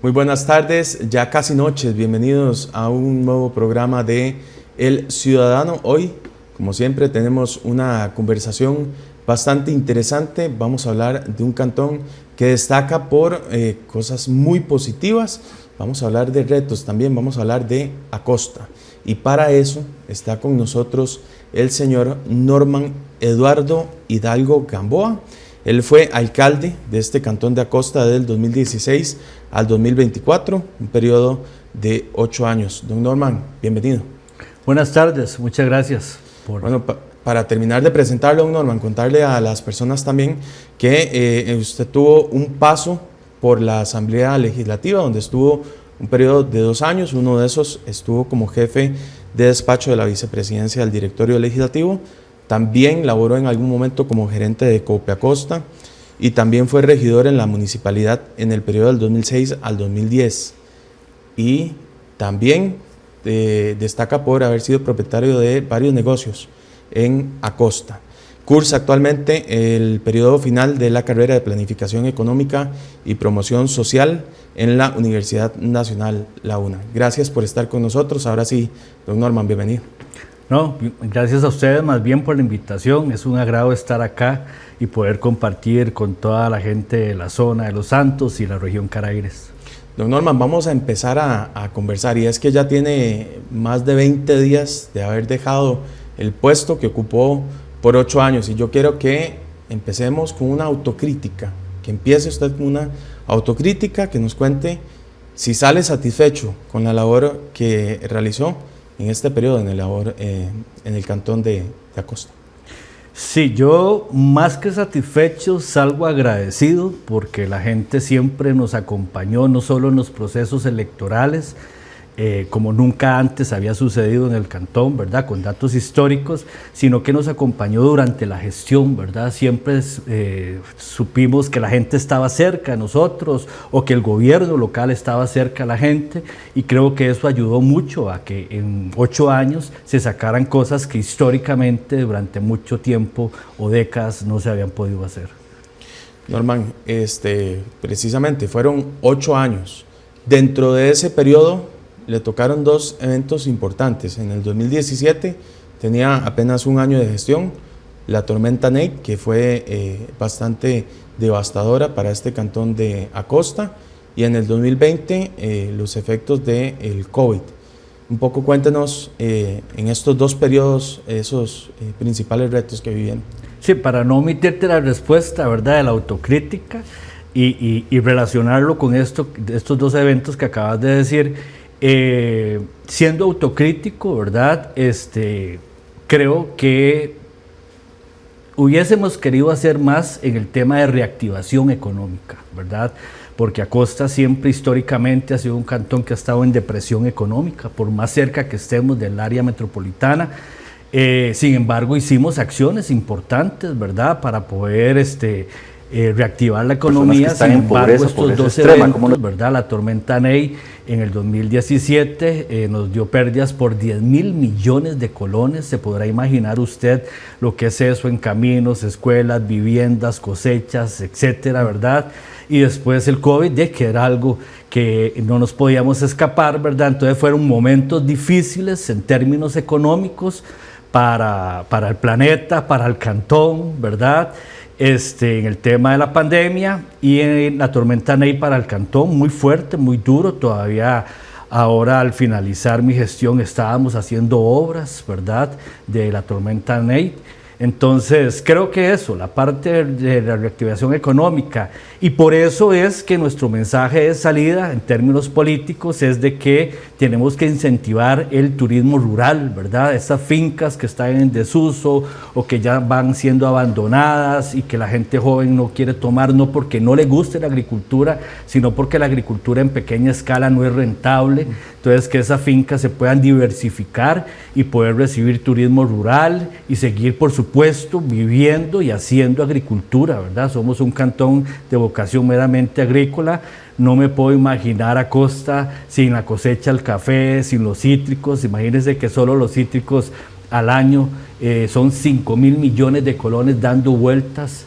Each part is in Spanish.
Muy buenas tardes, ya casi noches, bienvenidos a un nuevo programa de El Ciudadano. Hoy, como siempre, tenemos una conversación bastante interesante. Vamos a hablar de un cantón que destaca por cosas muy positivas. Vamos a hablar de retos también, vamos a hablar de Acosta. Y para eso está con nosotros el señor Norman Eduardo Hidalgo Gamboa. Él fue alcalde de este cantón de Acosta del 2016 al 2024, un periodo de 8 años. Don Norman, bienvenido. Buenas tardes, muchas gracias. Bueno, para terminar de presentarle, don Norman, contarle a las personas también que usted tuvo un paso por la Asamblea Legislativa, donde estuvo un periodo de 2 años. Uno de esos estuvo como jefe de despacho de la vicepresidencia del directorio legislativo. También laboró en algún momento como gerente de Copiacosta y también fue regidor en la municipalidad en el periodo del 2006 al 2010. Y también destaca por haber sido propietario de varios negocios en Acosta. Cursa actualmente el periodo final de la carrera de Planificación Económica y Promoción Social en la Universidad Nacional La UNA. Gracias por estar con nosotros. Ahora sí, don Norman, bienvenido. No, gracias a ustedes más bien por la invitación. Es un agrado estar acá y poder compartir con toda la gente de la zona de Los Santos y la región Caraires. Don Norman, vamos a empezar a conversar, y es que ya tiene más de 20 días de haber dejado el puesto que ocupó por 8 años, y yo quiero que empecemos con una autocrítica, que empiece usted con una autocrítica, que nos cuente si sale satisfecho con la labor que realizó en este periodo en el cantón de Acosta. Sí, yo más que satisfecho salgo agradecido porque la gente siempre nos acompañó, no solo en los procesos electorales, como nunca antes había sucedido en el cantón, ¿verdad?, con datos históricos, sino que nos acompañó durante la gestión, ¿verdad? Siempre supimos que la gente estaba cerca de nosotros o que el gobierno local estaba cerca de la gente, y creo que eso ayudó mucho a que en 8 años se sacaran cosas que históricamente durante mucho tiempo o décadas no se habían podido hacer. Norman, precisamente fueron 8 años. Dentro de ese periodo le tocaron 2 eventos importantes. En el 2017 tenía apenas 1 año de gestión, la tormenta Ney, que fue bastante devastadora para este cantón de Acosta, y en el 2020 los efectos del COVID. Un poco cuéntenos en estos 2 periodos esos principales retos que vivieron. Sí, para no omitirte la respuesta, ¿verdad?, de la autocrítica y relacionarlo con estos 2 eventos que acabas de decir. Siendo autocrítico, ¿verdad? Creo que hubiésemos querido hacer más en el tema de reactivación económica, ¿verdad? Porque Acosta siempre históricamente ha sido un cantón que ha estado en depresión económica, por más cerca que estemos del área metropolitana. Sin embargo, hicimos acciones importantes, ¿verdad?, para poder reactivar la economía. Sin embargo, estos 2 eventos, ¿verdad?, la tormenta Ney en el 2017 nos dio pérdidas por 10.000 millones de colones. Se podrá imaginar usted lo que es eso en caminos, escuelas, viviendas, cosechas, etcétera, ¿verdad? Y después el COVID, que era algo que no nos podíamos escapar, ¿verdad? Entonces fueron momentos difíciles en términos económicos para el planeta, para el cantón, ¿verdad? En el tema de la pandemia, y en la tormenta Ney para el cantón, muy fuerte, muy duro. Todavía ahora, al finalizar mi gestión, estábamos haciendo obras, ¿verdad?, de la tormenta Ney. Entonces creo que eso, la parte de la reactivación económica, y por eso es que nuestro mensaje de salida en términos políticos es de que tenemos que incentivar el turismo rural, ¿verdad? Esas fincas que están en desuso o que ya van siendo abandonadas y que la gente joven no quiere tomar, no porque no le guste la agricultura, sino porque la agricultura en pequeña escala no es rentable. Entonces, que esas fincas se puedan diversificar y poder recibir turismo rural y seguir, por supuesto, viviendo y haciendo agricultura, ¿verdad? Somos un cantón de vocación meramente agrícola. No me puedo imaginar Acosta sin la cosecha del café, sin los cítricos. Imagínense que solo los cítricos al año. Son 5.000 millones de colones dando vueltas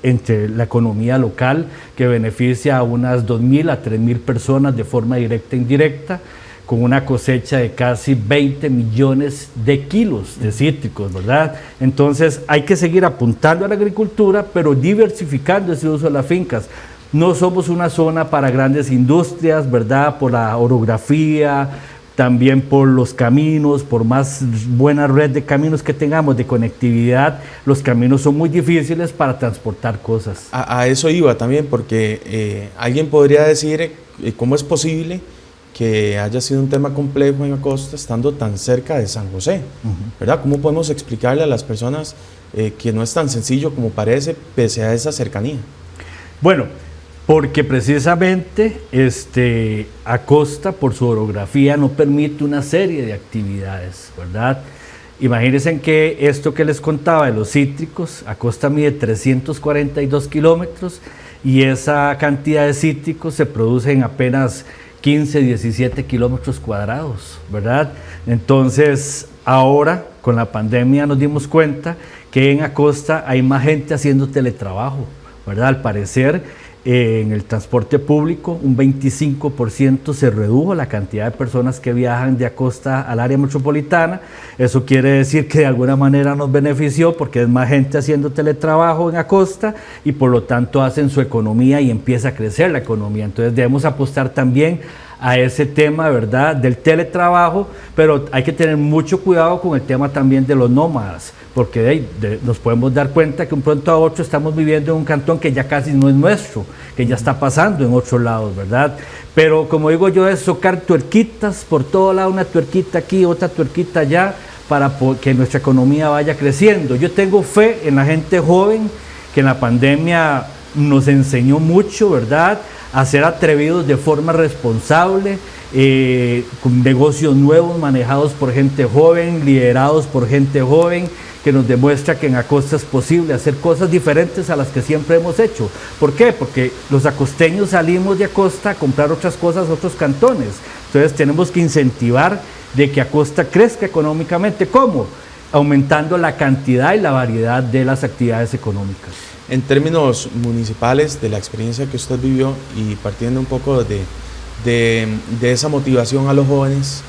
entre la economía local, que beneficia a unas 2.000 a 3.000 personas de forma directa e indirecta, con una cosecha de casi 20 millones de kilos de cítricos, ¿verdad? Entonces hay que seguir apuntando a la agricultura, pero diversificando ese uso de las fincas. No somos una zona para grandes industrias, ¿verdad? Por la orografía, también por los caminos, por más buena red de caminos que tengamos de conectividad, los caminos son muy difíciles para transportar cosas. A eso iba también, porque alguien podría decir cómo es posible que haya sido un tema complejo en Acosta estando tan cerca de San José, ¿verdad? ¿Cómo podemos explicarle a las personas que no es tan sencillo como parece, pese a esa cercanía? Bueno, porque precisamente Acosta, por su orografía, no permite una serie de actividades, ¿verdad? Imagínense que esto que les contaba de los cítricos, Acosta mide 342 kilómetros y esa cantidad de cítricos se produce en apenas 15, 17 kilómetros cuadrados, ¿verdad? Entonces, ahora, con la pandemia nos dimos cuenta que en Acosta hay más gente haciendo teletrabajo, ¿verdad? Al parecer, en el transporte público, un 25% se redujo la cantidad de personas que viajan de Acosta al área metropolitana. Eso quiere decir que de alguna manera nos benefició porque es más gente haciendo teletrabajo en Acosta y por lo tanto hacen su economía y empieza a crecer la economía. Entonces debemos apostar también a ese tema, ¿verdad?, del teletrabajo, pero hay que tener mucho cuidado con el tema también de los nómadas, porque nos podemos dar cuenta que un pronto a otro estamos viviendo en un cantón que ya casi no es nuestro, que ya está pasando en otros lados, ¿verdad? Pero como digo yo, es socar tuerquitas por todo lado, una tuerquita aquí, otra tuerquita allá, para que nuestra economía vaya creciendo. Yo tengo fe en la gente joven, que en la pandemia nos enseñó mucho, ¿verdad?, a ser atrevidos de forma responsable, con negocios nuevos manejados por gente joven, liderados por gente joven, que nos demuestra que en Acosta es posible hacer cosas diferentes a las que siempre hemos hecho. ¿Por qué? Porque los acosteños salimos de Acosta a comprar otras cosas a otros cantones. Entonces tenemos que incentivar de que Acosta crezca económicamente. ¿Cómo? Aumentando la cantidad y la variedad de las actividades económicas. En términos municipales, de la experiencia que usted vivió y partiendo un poco de esa motivación a los jóvenes,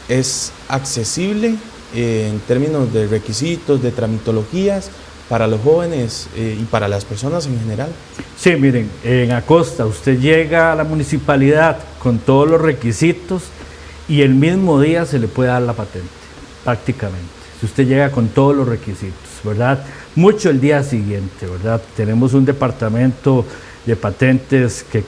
¿es accesible en términos de requisitos, de tramitologías para los jóvenes y para las personas en general? Sí, miren, en Acosta usted llega a la municipalidad con todos los requisitos y el mismo día se le puede dar la patente, prácticamente. Si usted llega con todos los requisitos, ¿verdad? Mucho el día siguiente, ¿verdad? Tenemos un departamento de patentes que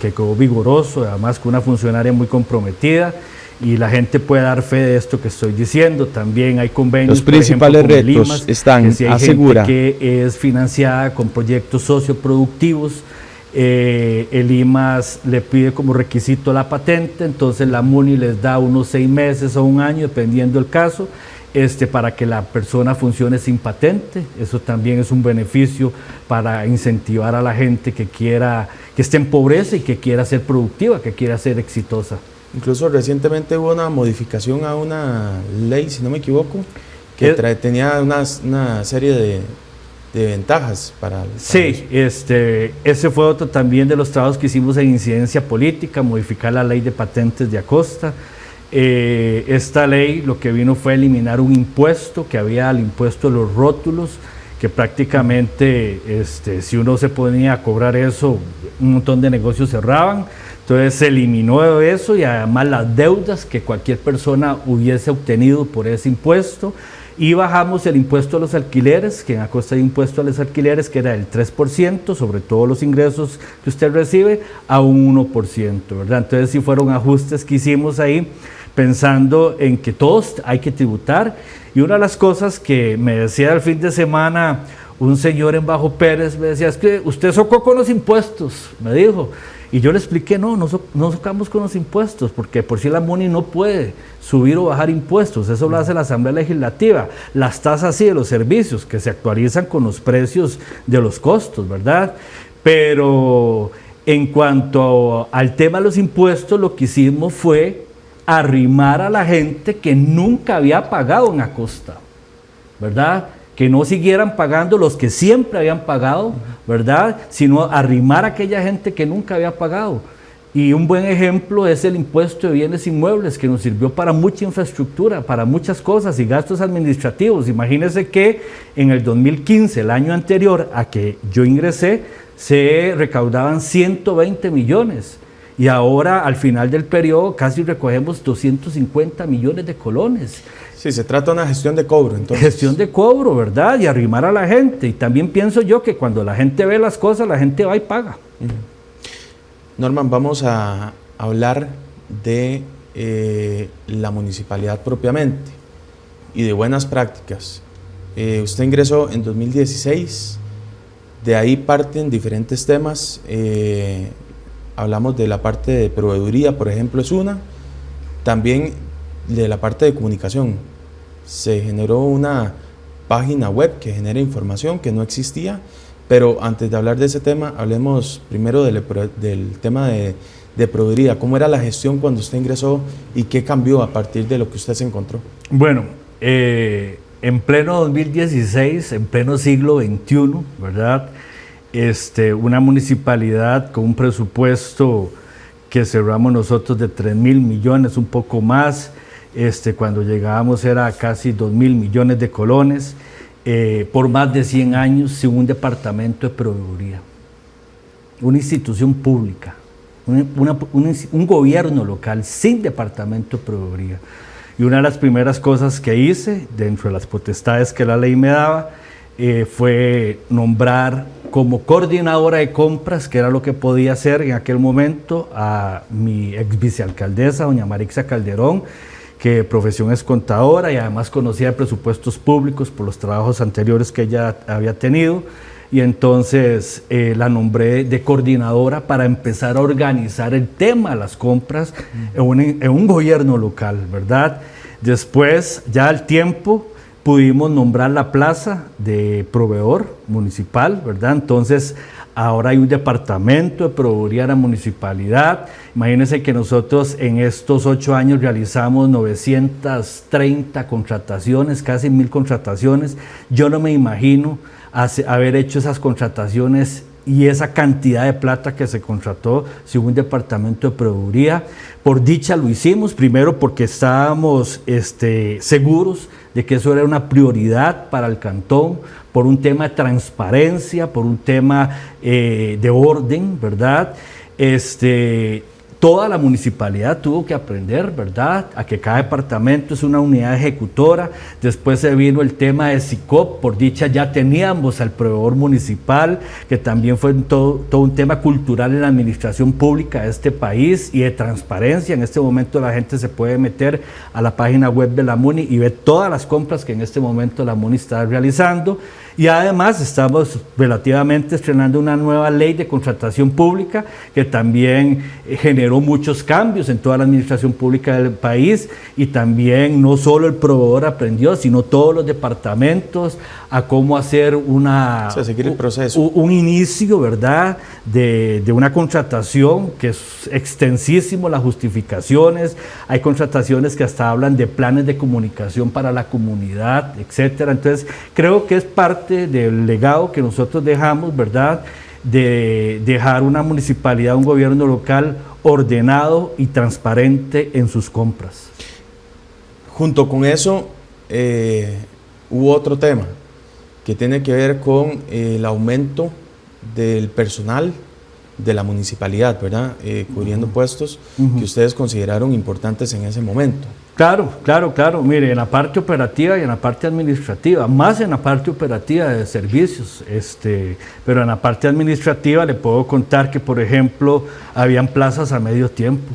quedó vigoroso, además con una funcionaria muy comprometida, y la gente puede dar fe de esto que estoy diciendo. También hay convenios, los principales por ejemplo, retos están, que asegura, que es financiada con proyectos socioproductivos. El IMAS le pide como requisito la patente, entonces la MUNI les da unos 6 meses o un año, dependiendo del caso, para que la persona funcione sin patente. Eso también es un beneficio para incentivar a la gente que esté en pobreza y que quiera ser productiva, que quiera ser exitosa. Incluso recientemente hubo una modificación a una ley, si no me equivoco, que tenía una serie de ventajas para sí, ese fue otro también de los trabajos que hicimos en incidencia política, modificar la ley de patentes de Acosta. Esta ley lo que vino fue eliminar un impuesto que había, el impuesto de los rótulos, que prácticamente si uno se ponía a cobrar eso, un montón de negocios cerraban. Entonces se eliminó eso y además las deudas que cualquier persona hubiese obtenido por ese impuesto. Y bajamos el impuesto a los alquileres, que en Acosta hay impuesto a los alquileres que era del 3% sobre todos los ingresos que usted recibe, a un 1%, ¿verdad? Entonces sí fueron ajustes que hicimos ahí, pensando en que todos hay que tributar. Y una de las cosas que me decía el fin de semana un señor en Bajo Pérez, me decía, es que usted socó con los impuestos, me dijo. Y yo le expliqué, no socamos con los impuestos, porque por si la MUNI no puede subir o bajar impuestos, eso lo hace la Asamblea Legislativa. Las tasas sí de los servicios, que se actualizan con los precios de los costos, ¿verdad? Pero en cuanto al tema de los impuestos, lo que hicimos fue arrimar a la gente que nunca había pagado en Acosta, ¿verdad? Que no siguieran pagando los que siempre habían pagado, ¿verdad? Sino arrimar a aquella gente que nunca había pagado. Y un buen ejemplo es el impuesto de bienes inmuebles, que nos sirvió para mucha infraestructura, para muchas cosas y gastos administrativos. Imagínense que en el 2015, el año anterior a que yo ingresé, se recaudaban 120 millones. Y ahora, al final del periodo, casi recogemos 250 millones de colones. Sí, se trata de una gestión de cobro, entonces. Gestión de cobro, ¿verdad? Y arrimar a la gente. Y también pienso yo que cuando la gente ve las cosas, la gente va y paga. Norman, vamos a hablar de la municipalidad propiamente y de buenas prácticas. Usted ingresó en 2016, de ahí parten diferentes temas. Hablamos de la parte de proveeduría, por ejemplo, es una. También de la parte de comunicación. Se generó una página web que genera información que no existía, pero antes de hablar de ese tema, hablemos primero del tema de proveeduría. ¿Cómo era la gestión cuando usted ingresó y qué cambió a partir de lo que usted se encontró? Bueno, en pleno 2016, en pleno siglo XXI, ¿verdad? Una municipalidad con un presupuesto que cerramos nosotros de 3.000 millones, un poco más. Cuando llegábamos era casi 2.000 millones de colones, por más de 100 años sin un departamento de proveeduría. Una institución pública, un gobierno local sin departamento de proveeduría. Y una de las primeras cosas que hice, dentro de las potestades que la ley me daba, fue nombrar como coordinadora de compras, que era lo que podía hacer en aquel momento, a mi ex vicealcaldesa, doña Marixa Calderón, que de profesión es contadora y además conocía de presupuestos públicos por los trabajos anteriores que ella había tenido. Y entonces la nombré de coordinadora para empezar a organizar el tema de las compras en un gobierno local, ¿verdad? Después, ya al tiempo, pudimos nombrar la plaza de proveedor municipal, ¿verdad? Entonces, ahora hay un departamento de proveeduría de la municipalidad. Imagínense que nosotros en estos 8 años realizamos 930 contrataciones, casi 1.000 contrataciones. Yo no me imagino haber hecho esas contrataciones y esa cantidad de plata que se contrató sin un departamento de proveeduría. Por dicha lo hicimos, primero porque estábamos seguros de que eso era una prioridad para el cantón, por un tema de transparencia, por un tema de orden, ¿verdad? Toda la municipalidad tuvo que aprender, ¿verdad?, a que cada departamento es una unidad ejecutora. Después se vino el tema de SICOP, por dicha ya teníamos al proveedor municipal, que también fue todo un tema cultural en la administración pública de este país y de transparencia. En este momento la gente se puede meter a la página web de la MUNI y ver todas las compras que en este momento la MUNI está realizando. Y además estamos relativamente estrenando una nueva ley de contratación pública que también generó muchos cambios en toda la administración pública del país, y también no solo el proveedor aprendió, sino todos los departamentos a cómo hacer seguir el proceso. Un inicio, ¿verdad?, de una contratación que es extensísimo, las justificaciones. Hay contrataciones que hasta hablan de planes de comunicación para la comunidad, etcétera. Entonces, creo que es parte del legado que nosotros dejamos, ¿verdad?, de dejar una municipalidad, un gobierno local ordenado y transparente en sus compras. Junto con eso, hubo otro tema que tiene que ver con el aumento del personal de la municipalidad, ¿verdad? Cubriendo puestos que ustedes consideraron importantes en ese momento. Claro. Mire, en la parte operativa y en la parte administrativa, más en la parte operativa de servicios, pero en la parte administrativa le puedo contar que, por ejemplo, habían plazas a medio tiempo.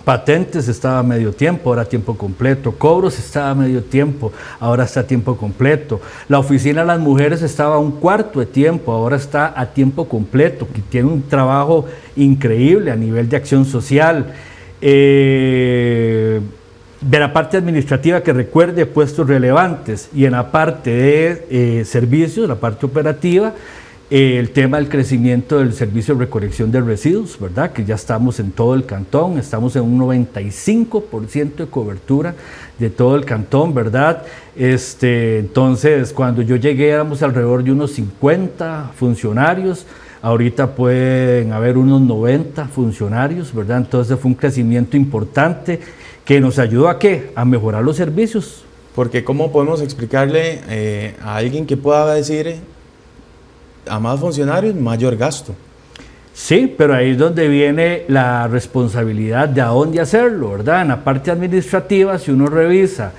Patentes estaba a medio tiempo, ahora a tiempo completo. Cobros estaba a medio tiempo, ahora está a tiempo completo. La oficina de las mujeres estaba a un cuarto de tiempo, ahora está a tiempo completo, que tiene un trabajo increíble a nivel de acción social. De la parte administrativa, que recuerde puestos relevantes, y en la parte de servicios, la parte operativa, el tema del crecimiento del servicio de recolección de residuos, ¿verdad? Que ya estamos en todo el cantón, estamos en un 95% de cobertura de todo el cantón, ¿verdad? Entonces, cuando yo llegué éramos alrededor de unos 50 funcionarios, ahorita pueden haber unos 90 funcionarios, ¿verdad? Entonces fue un crecimiento importante que nos ayudó ¿a qué? A mejorar los servicios. Porque ¿cómo podemos explicarle a alguien que pueda decir a más funcionarios, mayor gasto? Sí, pero ahí es donde viene la responsabilidad de a dónde hacerlo, ¿verdad? En la parte administrativa, si uno revisa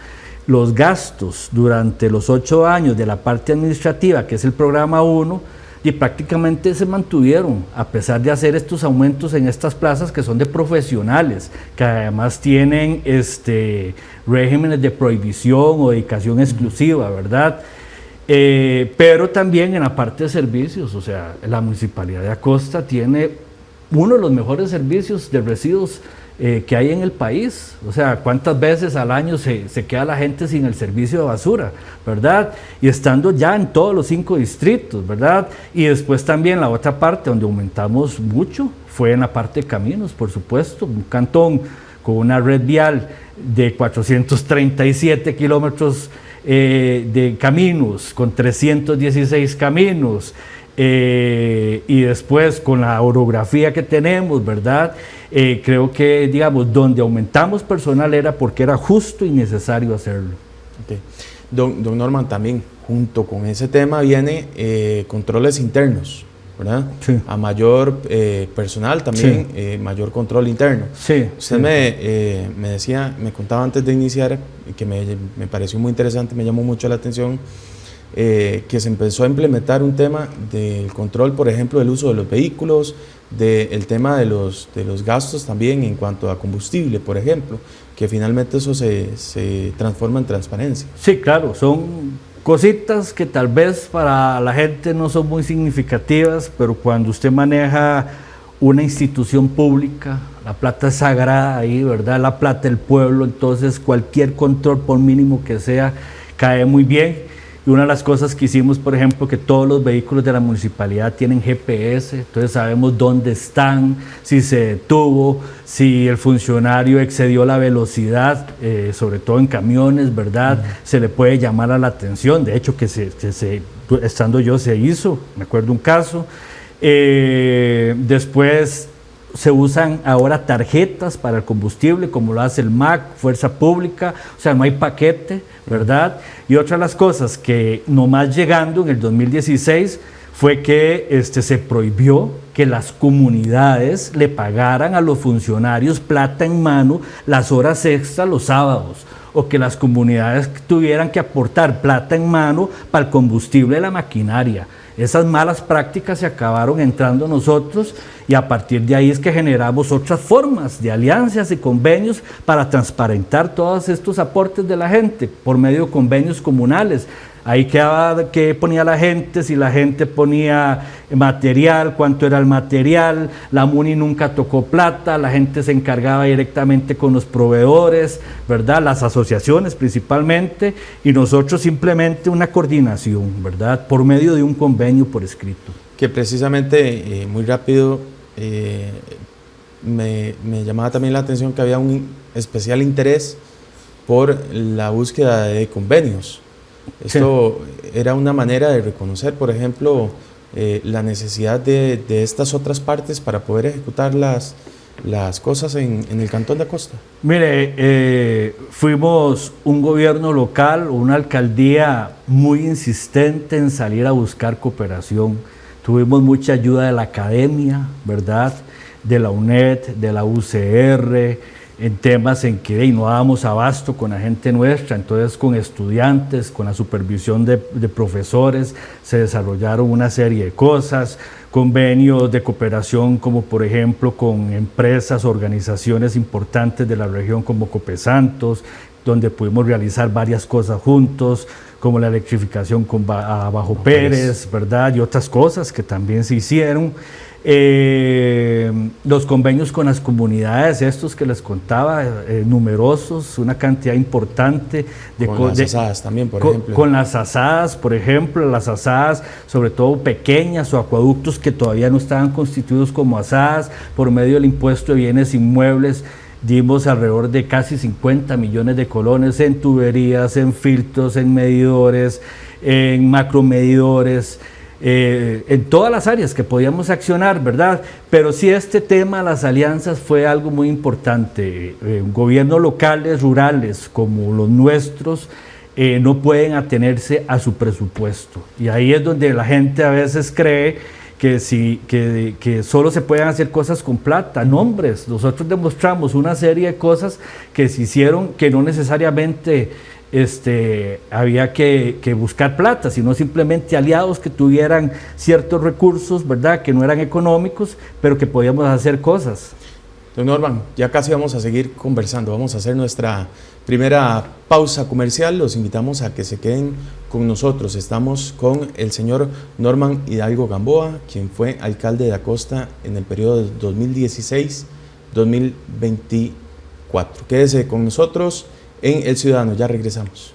los gastos durante los 8 años de la parte administrativa, que es el programa 1, y prácticamente se mantuvieron, a pesar de hacer estos aumentos en estas plazas que son de profesionales, que además tienen regímenes de prohibición o dedicación exclusiva, ¿verdad? Pero también en la parte de servicios, o sea, la Municipalidad de Acosta tiene uno de los mejores servicios de residuos que hay en el país. O sea, cuántas veces al año se queda la gente sin el servicio de basura, ¿verdad? Y estando ya en todos los 5 distritos, ¿verdad? Y después también la otra parte donde aumentamos mucho fue en la parte de caminos, por supuesto, un cantón con una red vial de 437 kilómetros de caminos, con 316 caminos, y después con la orografía que tenemos, ¿verdad? Creo que, digamos, donde aumentamos personal era porque era justo y necesario hacerlo. Okay. Don Norman, también junto con ese tema viene controles internos, ¿verdad? Sí. A mayor personal también, sí. Mayor control interno. Sí. Usted me decía, me contaba antes de iniciar, que me pareció muy interesante, me llamó mucho la atención, que se empezó a implementar un tema del control, por ejemplo, del uso de los vehículos, del tema de los gastos también en cuanto a combustible, por ejemplo, que finalmente eso se transforma en transparencia. Sí, claro, son cositas que tal vez para la gente no son muy significativas, pero cuando usted maneja una institución pública, la plata es sagrada ahí, ¿verdad? La plata del pueblo, entonces cualquier control, por mínimo que sea, cae muy bien. Y una de las cosas que hicimos, por ejemplo, que todos los vehículos de la municipalidad tienen GPS, entonces sabemos dónde están, si se detuvo, si el funcionario excedió la velocidad, sobre todo en camiones, ¿verdad? Se le puede llamar a la atención, de hecho que estando yo se hizo, me acuerdo un caso. Después se usan ahora tarjetas para el combustible, como lo hace el MAC, Fuerza Pública, o sea, no hay paquete, ¿verdad? Y otra de las cosas que nomás llegando en el 2016 fue que se prohibió que las comunidades le pagaran a los funcionarios plata en mano las horas extras los sábados, o que las comunidades tuvieran que aportar plata en mano para el combustible de la maquinaria. Esas malas prácticas se acabaron entrando nosotros y a partir de ahí es que generamos otras formas de alianzas y convenios para transparentar todos estos aportes de la gente por medio de convenios comunales. Ahí quedaba que ponía la gente, si la gente ponía material, cuánto era el material, la MUNI nunca tocó plata, la gente se encargaba directamente con los proveedores, ¿verdad? Las asociaciones principalmente, y nosotros simplemente una coordinación, ¿verdad? Por medio de un convenio por escrito. Que precisamente, muy rápido, me llamaba también la atención que había un especial interés por la búsqueda de convenios. Esto era una manera de reconocer, por ejemplo, la necesidad de estas otras partes para poder ejecutar las cosas en el Cantón de Acosta. Mire, fuimos un gobierno local, una alcaldía muy insistente en salir a buscar cooperación. Tuvimos mucha ayuda de la academia, ¿verdad? De la UNED, de la UCR, en temas en que no dábamos abasto con la gente nuestra, entonces con estudiantes, con la supervisión de profesores, se desarrollaron una serie de cosas, convenios de cooperación como por ejemplo con empresas, organizaciones importantes de la región como Copesantos, donde pudimos realizar varias cosas juntos, como la electrificación a Bajo Pérez, ¿verdad? Y otras cosas que también se hicieron. Los convenios con las comunidades, estos que les contaba, numerosos, una cantidad importante. Con las asadas también, por ejemplo. Con las asadas, por ejemplo, las asadas, sobre todo pequeñas o acueductos que todavía no estaban constituidos como asadas, por medio del impuesto de bienes inmuebles, dimos alrededor de casi 50 millones de colones en tuberías, en filtros, en medidores, en macromedidores, en todas las áreas que podíamos accionar, ¿verdad? Pero sí, este tema, las alianzas, fue algo muy importante. Gobiernos locales, rurales, como los nuestros, no pueden atenerse a su presupuesto. Y ahí es donde la gente a veces cree que solo se pueden hacer cosas con plata. No, hombres, nosotros demostramos una serie de cosas que se hicieron que no necesariamente había que buscar plata, sino simplemente aliados que tuvieran ciertos recursos, ¿verdad?, que no eran económicos, pero que podíamos hacer cosas. Don Norman, ya casi vamos a seguir conversando, vamos a hacer nuestra primera pausa comercial, los invitamos a que se queden con nosotros. Estamos con el señor Norman Hidalgo Gamboa, quien fue alcalde de Acosta en el periodo de 2016-2024. Quédese con nosotros en El Ciudadano, ya regresamos.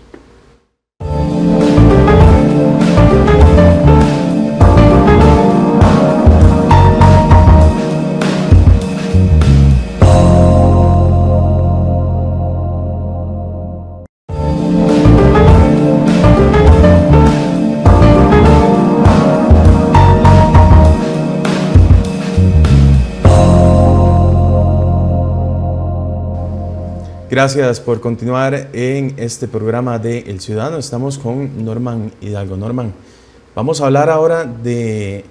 Gracias por continuar en este programa de El Ciudadano. Estamos con Norman Hidalgo. Norman, vamos a hablar ahora de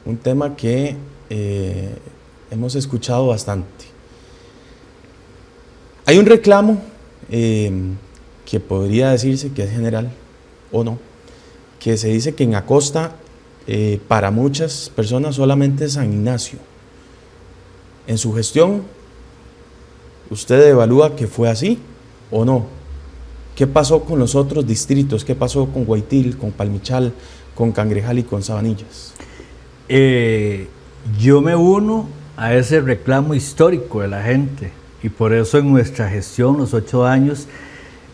un tema que hemos escuchado bastante. Hay un reclamo que podría decirse que es general o no, que se dice que en Acosta, para muchas personas, solamente es San Ignacio. En su gestión, ¿usted evalúa que fue así o no? ¿Qué pasó con los otros distritos? ¿Qué pasó con Guaitil, con Palmichal, con Cangrejal y con Sabanillas? Yo me uno a ese reclamo histórico de la gente, y por eso en nuestra gestión, los 8 años,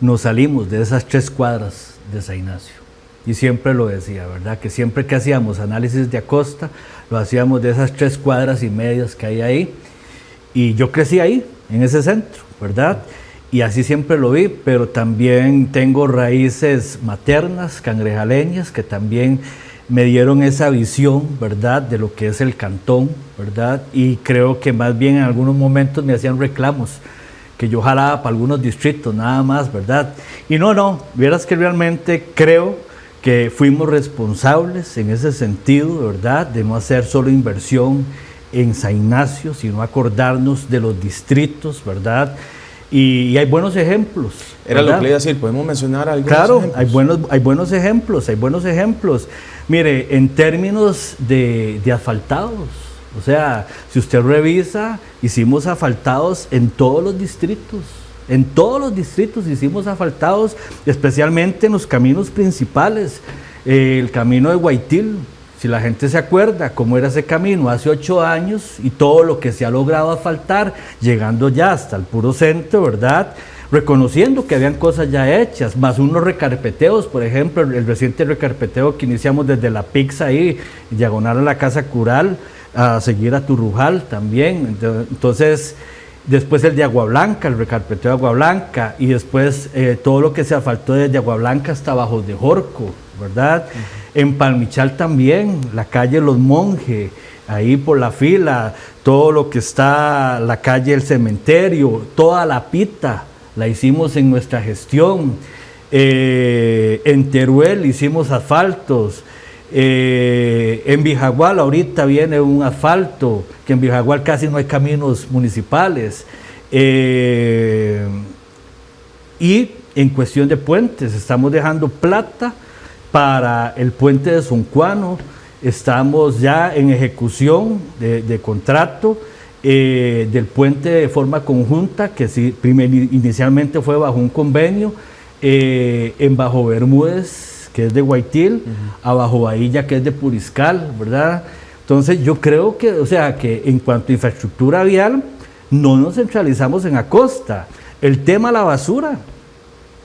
nos salimos de esas 3 cuadras de San Ignacio. Y siempre lo decía, ¿verdad? Que siempre que hacíamos análisis de Acosta, lo hacíamos de esas 3 cuadras y medias que hay ahí. Y yo crecí ahí, en ese centro, ¿verdad? Y así siempre lo vi, pero también tengo raíces maternas, cangrejaleñas, que también me dieron esa visión, ¿verdad?, de lo que es el cantón, ¿verdad? Y creo que más bien en algunos momentos me hacían reclamos, que yo jalaba para algunos distritos, nada más, ¿verdad? Y no, vieras que realmente creo que fuimos responsables en ese sentido, ¿verdad?, de no hacer solo inversión en San Ignacio, sino acordarnos de los distritos, ¿verdad? Y hay buenos ejemplos, Era ¿verdad? lo que le iba a decir, podemos mencionar algunos claro, ejemplos. hay buenos ejemplos. Mire, en términos de asfaltados, o sea, si usted revisa, hicimos asfaltados en todos los distritos. En todos los distritos hicimos asfaltados, especialmente en los caminos principales. El camino de Guaitil, si la gente se acuerda cómo era ese camino hace 8 años y todo lo que se ha logrado asfaltar, llegando ya hasta el puro centro, ¿verdad? Reconociendo que habían cosas ya hechas, más unos recarpeteos, por ejemplo, el reciente recarpeteo que iniciamos desde la Pizza ahí, diagonal a la Casa Cural, a seguir a Turrujal también. Entonces, después el de Agua Blanca, el recarpeteo de Agua Blanca, y después todo lo que se asfaltó desde Agua Blanca hasta Bajos de Jorco, ¿verdad? En Palmichal también, la calle Los Monjes, ahí por la fila, todo lo que está, la calle El Cementerio, toda la Pita, la hicimos en nuestra gestión. En Teruel hicimos asfaltos. En Vijagual ahorita viene un asfalto, que en Vijagual casi no hay caminos municipales. Y en cuestión de puentes, estamos dejando plata para el puente de Zoncuano, estamos ya en ejecución de contrato del puente de forma conjunta, que sí, inicialmente fue bajo un convenio, en Bajo Bermúdez, que es de Guaitil, a Bajo Bahía, que es de Puriscal, ¿verdad? Entonces yo creo que, o sea, que en cuanto a infraestructura vial, no nos centralizamos en Acosta. El tema de la basura,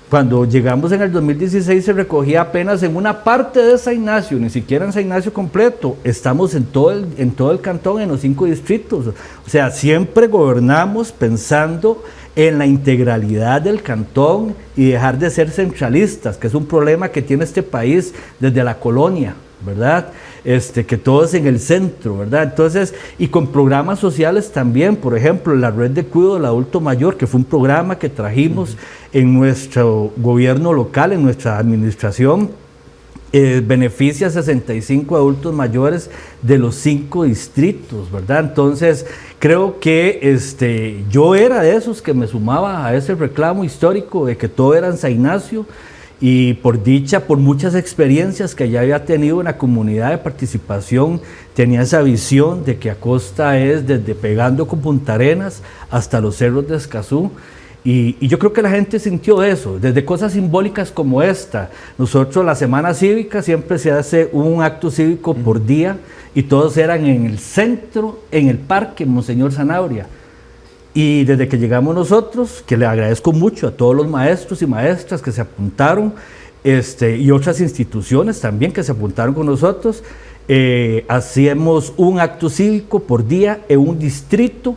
cuando llegamos en el 2016 se recogía apenas en una parte de San Ignacio, ni siquiera en San Ignacio completo. Estamos en todo el cantón, en los 5 distritos. O sea, siempre gobernamos pensando en la integralidad del cantón y dejar de ser centralistas, que es un problema que tiene este país desde la colonia, ¿verdad? Que todo es en el centro, ¿verdad? Entonces, y con programas sociales también, por ejemplo, la red de cuidado del adulto mayor, que fue un programa que trajimos en nuestro gobierno local, en nuestra administración, beneficia a 65 adultos mayores de los 5 distritos, ¿verdad? Entonces, creo que yo era de esos que me sumaba a ese reclamo histórico de que todo era en San Ignacio, y por dicha, por muchas experiencias que ya había tenido en la comunidad de participación, tenía esa visión de que Acosta es desde pegando con Punta Arenas hasta los cerros de Escazú, y yo creo que la gente sintió eso, desde cosas simbólicas como esta. Nosotros la Semana Cívica siempre se hace un acto cívico por día, y todos eran en el centro, en el parque Monseñor Zanabria. Y desde que llegamos nosotros, que le agradezco mucho a todos los maestros y maestras que se apuntaron, y otras instituciones también que se apuntaron con nosotros, hacíamos un acto cívico por día en un distrito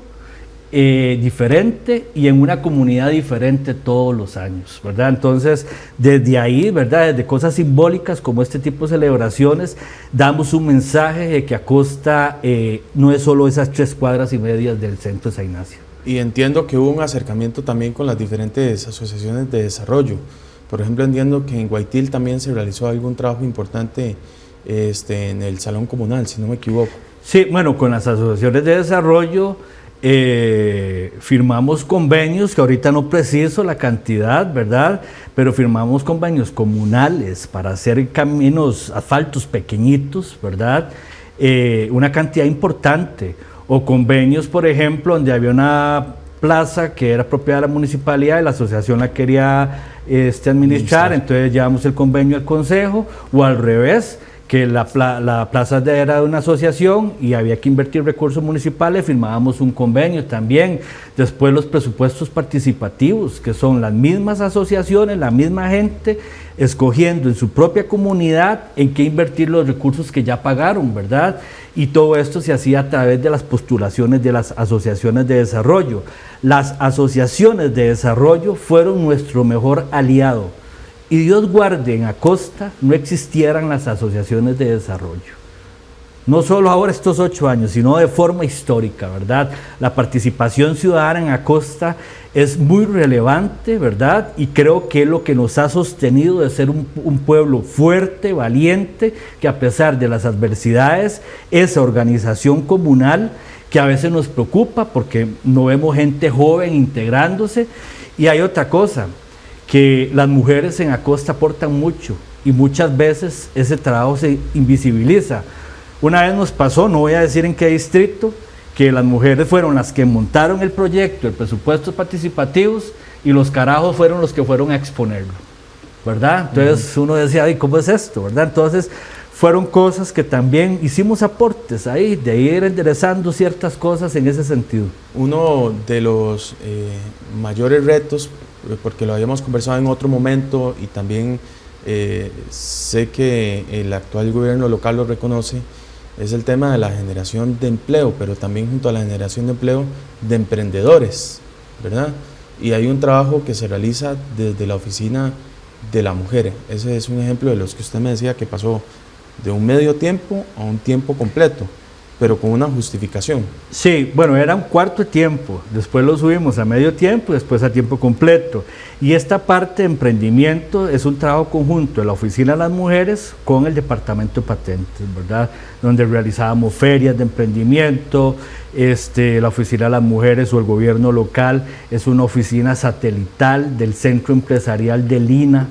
diferente y en una comunidad diferente todos los años, ¿verdad? Entonces, desde ahí, ¿verdad? Desde cosas simbólicas como este tipo de celebraciones, damos un mensaje de que Acosta no es solo esas 3 cuadras y medias del centro de San Ignacio. Y entiendo que hubo un acercamiento también con las diferentes asociaciones de desarrollo. Por ejemplo, entiendo que en Guaitil también se realizó algún trabajo importante en el Salón Comunal, si no me equivoco. Sí, bueno, con las asociaciones de desarrollo firmamos convenios, que ahorita no preciso la cantidad, ¿verdad? Pero firmamos convenios comunales para hacer caminos, asfaltos pequeñitos, ¿verdad? Una cantidad importante. O convenios, por ejemplo, donde había una plaza que era propiedad de la municipalidad y la asociación la quería administrar, entonces llevamos el convenio al consejo, o al revés, que la plaza era de una asociación y había que invertir recursos municipales, firmábamos un convenio también. Después los presupuestos participativos, que son las mismas asociaciones, la misma gente, escogiendo en su propia comunidad en qué invertir los recursos que ya pagaron, ¿verdad? Y todo esto se hacía a través de las postulaciones de las asociaciones de desarrollo. Las asociaciones de desarrollo fueron nuestro mejor aliado. Y Dios guarde, en Acosta no existieran las asociaciones de desarrollo. No solo ahora estos 8 años, sino de forma histórica, ¿verdad? La participación ciudadana en Acosta es muy relevante, ¿verdad? Y creo que es lo que nos ha sostenido de ser un pueblo fuerte, valiente, que a pesar de las adversidades, esa organización comunal que a veces nos preocupa porque no vemos gente joven integrándose. Y hay otra cosa, que las mujeres en Acosta aportan mucho y muchas veces ese trabajo se invisibiliza. Una vez nos pasó, no voy a decir en qué distrito, que las mujeres fueron las que montaron el proyecto, el presupuesto participativos, y los carajos fueron los que fueron a exponerlo, ¿verdad? Entonces uno decía, ay, ¿cómo es esto? ¿Verdad? Entonces fueron cosas que también hicimos aportes ahí, de ir enderezando ciertas cosas en ese sentido. Uno de los mayores retos, porque lo habíamos conversado en otro momento y también sé que el actual gobierno local lo reconoce, es el tema de la generación de empleo, pero también junto a la generación de empleo de emprendedores, ¿verdad? Y hay un trabajo que se realiza desde la oficina de la mujer. Ese es un ejemplo de los que usted me decía que pasó de un medio tiempo a un tiempo completo, pero con una justificación. Sí, bueno, era un cuarto de tiempo, después lo subimos a medio tiempo y después a tiempo completo. Y esta parte de emprendimiento es un trabajo conjunto de la Oficina de las Mujeres con el Departamento de Patentes, ¿verdad? Donde realizábamos ferias de emprendimiento. La Oficina de las Mujeres o el gobierno local es una oficina satelital del Centro Empresarial de Lina,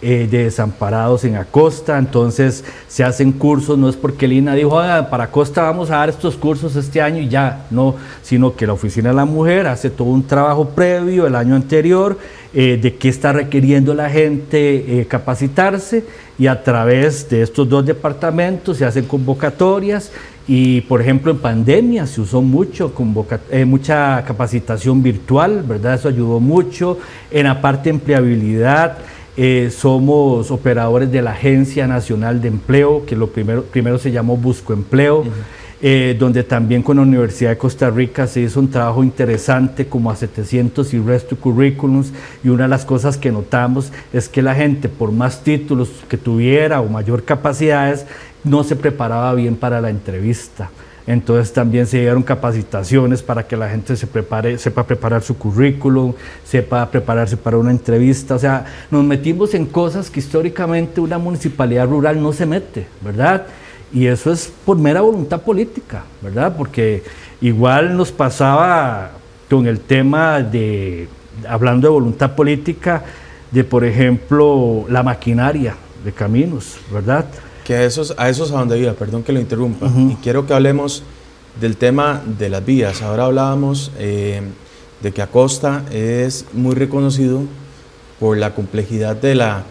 de desamparados en Acosta. Entonces se hacen cursos, no es porque Lina dijo, para Acosta vamos a dar estos cursos este año y ya, no, sino que la Oficina de la Mujer hace todo un trabajo previo el año anterior, de qué está requiriendo la gente capacitarse, y a través de estos dos departamentos se hacen convocatorias. Y por ejemplo en pandemia se usó mucho mucha capacitación virtual, ¿verdad? Eso ayudó mucho. En la parte de empleabilidad, somos operadores de la Agencia Nacional de Empleo, que lo primero se llamó Busco Empleo, donde también con la Universidad de Costa Rica se hizo un trabajo interesante, como a 700 y resto currículums, y una de las cosas que notamos es que la gente, por más títulos que tuviera o mayor capacidades, no se preparaba bien para la entrevista. Entonces también se dieron capacitaciones para que la gente sepa preparar su currículum, sepa prepararse para una entrevista. O sea, nos metimos en cosas que históricamente una municipalidad rural no se mete, ¿verdad? Y eso es por mera voluntad política, ¿verdad? Porque igual nos pasaba con el tema de, hablando de voluntad política, de por ejemplo la maquinaria de caminos, ¿verdad? Que a eso es a donde iba, perdón que lo interrumpa. Y quiero que hablemos del tema de las vías. Ahora hablábamos de que Acosta es muy reconocido por la complejidad de la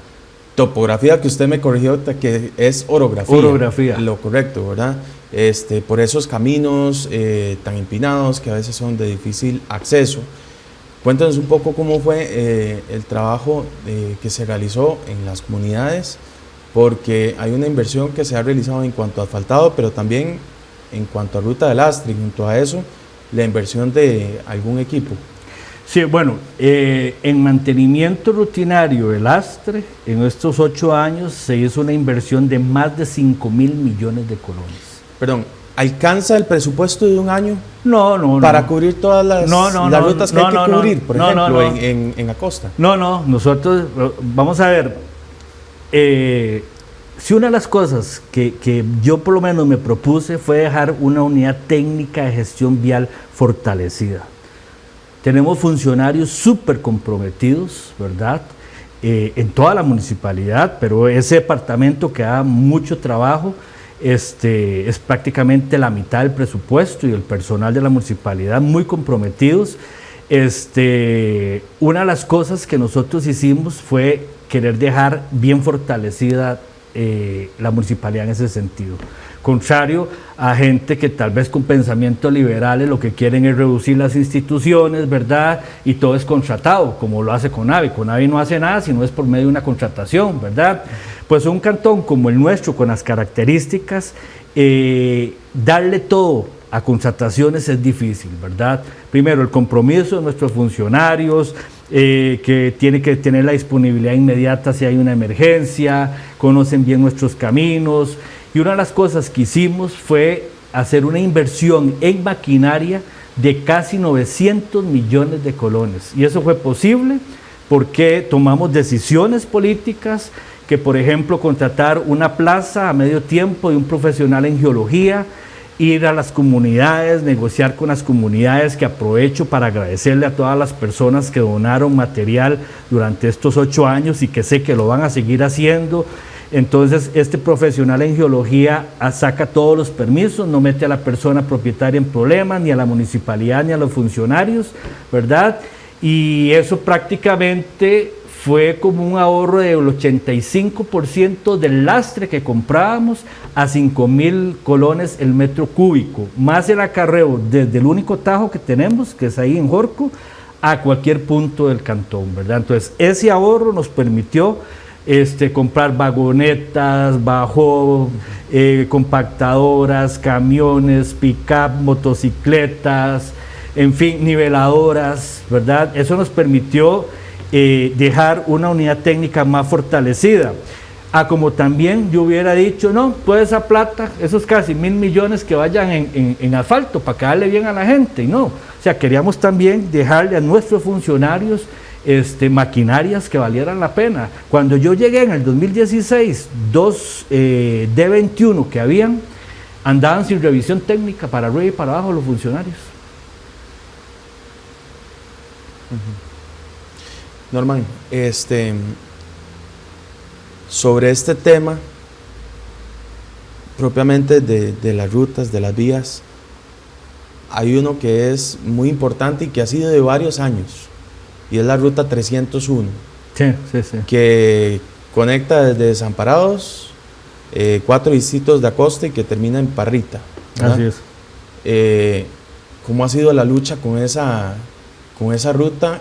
topografía, que usted me corrigió, que es orografía. Orografía. Lo correcto, ¿verdad? Por esos caminos tan empinados que a veces son de difícil acceso. Cuéntanos un poco cómo fue el trabajo que se realizó en las comunidades, porque hay una inversión que se ha realizado en cuanto a asfaltado, pero también en cuanto a ruta de lastre, y junto a eso, la inversión de algún equipo. Sí, bueno, en mantenimiento rutinario de lastre, en estos 8 años se hizo una inversión de más de 5.000 millones de colones. Perdón, ¿alcanza el presupuesto de un año? No. Para cubrir todas las rutas que hay que cubrir, por ejemplo, en Acosta. No, nosotros, vamos a ver, si una de las cosas que yo por lo menos me propuse fue dejar una unidad técnica de gestión vial fortalecida. Tenemos funcionarios súper comprometidos, ¿verdad? En toda la municipalidad, pero ese departamento que da mucho trabajo, es prácticamente la mitad del presupuesto, y el personal de la municipalidad muy comprometidos. Una de las cosas que nosotros hicimos fue querer dejar bien fortalecida la municipalidad en ese sentido. Contrario a gente que tal vez con pensamientos liberales lo que quieren es reducir las instituciones, ¿verdad? Y todo es contratado, como lo hace CONAVI. CONAVI no hace nada si no es por medio de una contratación, ¿verdad? Pues un cantón como el nuestro, con las características, darle todo a contrataciones es difícil, ¿verdad? Primero, el compromiso de nuestros funcionarios, que tiene que tener la disponibilidad inmediata si hay una emergencia, conocen bien nuestros caminos. Y una de las cosas que hicimos fue hacer una inversión en maquinaria de casi 900 millones de colones. Y eso fue posible porque tomamos decisiones políticas, que por ejemplo contratar una plaza a medio tiempo de un profesional en geología, ir a las comunidades, negociar con las comunidades, que aprovecho para agradecerle a todas las personas que donaron material durante estos 8 años y que sé que lo van a seguir haciendo. Entonces este profesional en geología saca todos los permisos, no mete a la persona propietaria en problemas, ni a la municipalidad ni a los funcionarios, ¿verdad? Y eso prácticamente fue como un ahorro del 85% del lastre que comprábamos a 5.000 colones el metro cúbico, más el acarreo desde el único tajo que tenemos, que es ahí en Jorco, a cualquier punto del cantón, ¿verdad? Entonces ese ahorro nos permitió comprar vagonetas, bajo, compactadoras, camiones, pick-up, motocicletas, en fin, niveladoras, ¿verdad? Eso nos permitió dejar una unidad técnica más fortalecida. Como también yo hubiera dicho, no, toda esa plata, esos casi 1.000 millones que vayan en asfalto para que darle bien a la gente, y no. O sea, queríamos también dejarle a nuestros funcionarios maquinarias que valieran la pena. Cuando yo llegué en el 2016, 2 D21 que habían, andaban sin revisión técnica para arriba y para abajo los funcionarios. Norman, sobre este tema, propiamente de las rutas, de las vías, hay uno que es muy importante y que ha sido de varios años, y es la ruta 301, Sí. que conecta desde Desamparados, 4 distritos de Acosta y que termina en Parrita, ¿verdad? Así es. ¿Cómo ha sido la lucha con esa ruta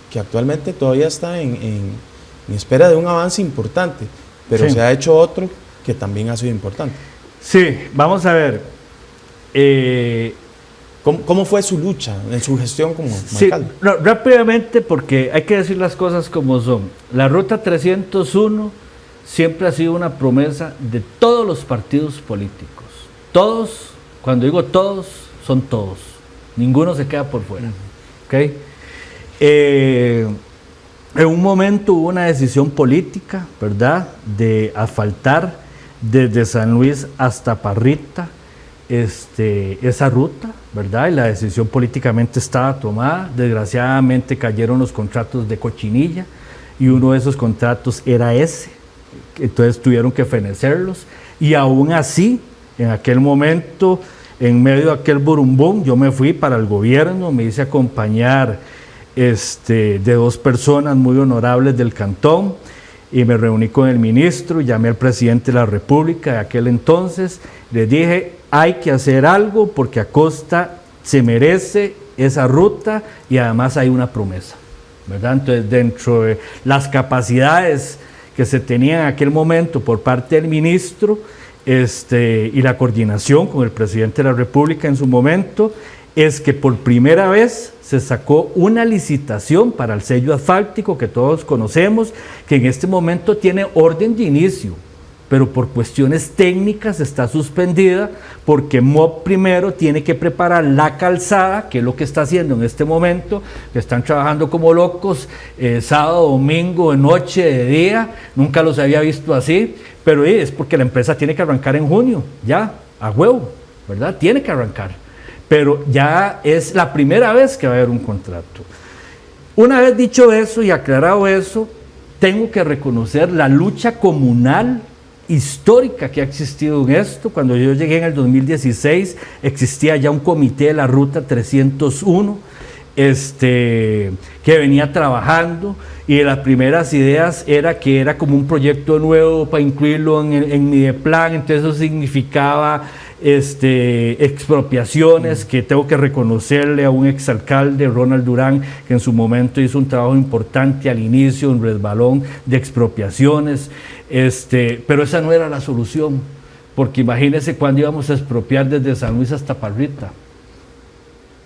que actualmente todavía está en espera de un avance importante, pero Sí. se ha hecho otro que también ha sido importante? Sí, vamos a ver. ¿Cómo fue su lucha en su gestión como Sí, alcalde? no, rápidamente, porque hay que decir las cosas como son. La ruta 301 siempre ha sido una promesa de todos los partidos políticos. Todos, cuando digo todos, son todos. Ninguno se queda por fuera. ¿Ok? En un momento hubo una decisión política, ¿verdad?, de asfaltar desde San Luis hasta Parrita esa ruta, ¿verdad? Y la decisión políticamente estaba tomada. Desgraciadamente cayeron los contratos de Cochinilla y uno de esos contratos era ese. Entonces tuvieron que fenecerlos y aún así, en aquel momento, en medio de aquel burumbum, yo me fui para el gobierno, me hice acompañar de 2 personas muy honorables del cantón y me reuní con el ministro, llamé al presidente de la República de aquel entonces, le dije, hay que hacer algo porque Acosta se merece esa ruta y además hay una promesa, ¿verdad? Entonces, dentro de las capacidades que se tenían en aquel momento por parte del ministro y la coordinación con el presidente de la República en su momento, es que por primera vez se sacó una licitación para el sello asfáltico que todos conocemos, que en este momento tiene orden de inicio, pero por cuestiones técnicas está suspendida porque MOB primero tiene que preparar la calzada, que es lo que está haciendo en este momento, que están trabajando como locos, sábado, domingo, de noche, de día, nunca los había visto así, pero es porque la empresa tiene que arrancar en junio, ya, a huevo, ¿verdad? Tiene que arrancar, pero ya es la primera vez que va a haber un contrato. Una vez dicho eso y aclarado eso, tengo que reconocer la lucha comunal histórica que ha existido en esto. Cuando yo llegué en el 2016 existía ya un comité de la ruta 301 que venía trabajando, y de las primeras ideas era que era como un proyecto nuevo para incluirlo en mi plan. Entonces eso significaba expropiaciones, que tengo que reconocerle a un exalcalde, Ronald Durán, que en su momento hizo un trabajo importante al inicio, un resbalón de expropiaciones, pero esa no era la solución, porque imagínense cuándo íbamos a expropiar desde San Luis hasta Parrita,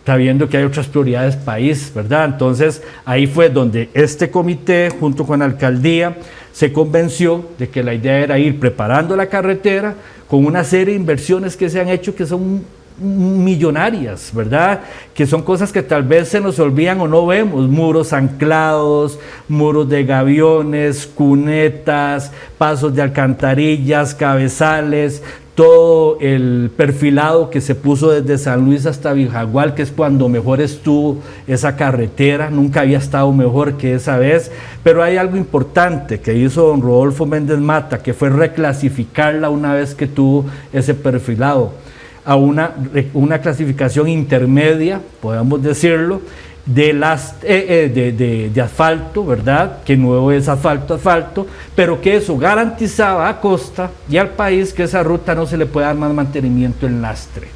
sabiendo que hay otras prioridades país, ¿verdad? Entonces ahí fue donde este comité junto con la alcaldía se convenció de que la idea era ir preparando la carretera con una serie de inversiones que se han hecho que son millonarias, ¿verdad? Que son cosas que tal vez se nos olvidan o no vemos: muros anclados, muros de gaviones, cunetas, pasos de alcantarillas, cabezales, todo el perfilado que se puso desde San Luis hasta Vijagual, que es cuando mejor estuvo esa carretera. Nunca había estado mejor que esa vez, pero hay algo importante que hizo don Rodolfo Méndez Mata, que fue reclasificarla una vez que tuvo ese perfilado a una clasificación intermedia, podemos decirlo, de asfalto, ¿verdad? Que no es asfalto, pero que eso garantizaba a Acosta y al país que esa ruta no se le puede dar más mantenimiento en lastre,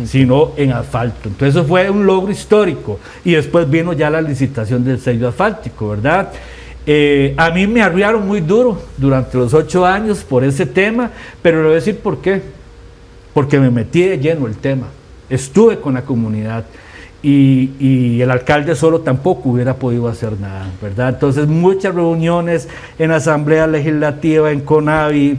sino en asfalto. Entonces eso fue un logro histórico, y después vino ya la licitación del sello asfáltico, ¿verdad? A mí me arriaron muy duro durante los 8 años por ese tema, pero le voy a decir por qué. Porque me metí de lleno el tema, estuve con la comunidad, y el alcalde solo tampoco hubiera podido hacer nada, ¿verdad? Entonces muchas reuniones en Asamblea Legislativa, en CONAVI,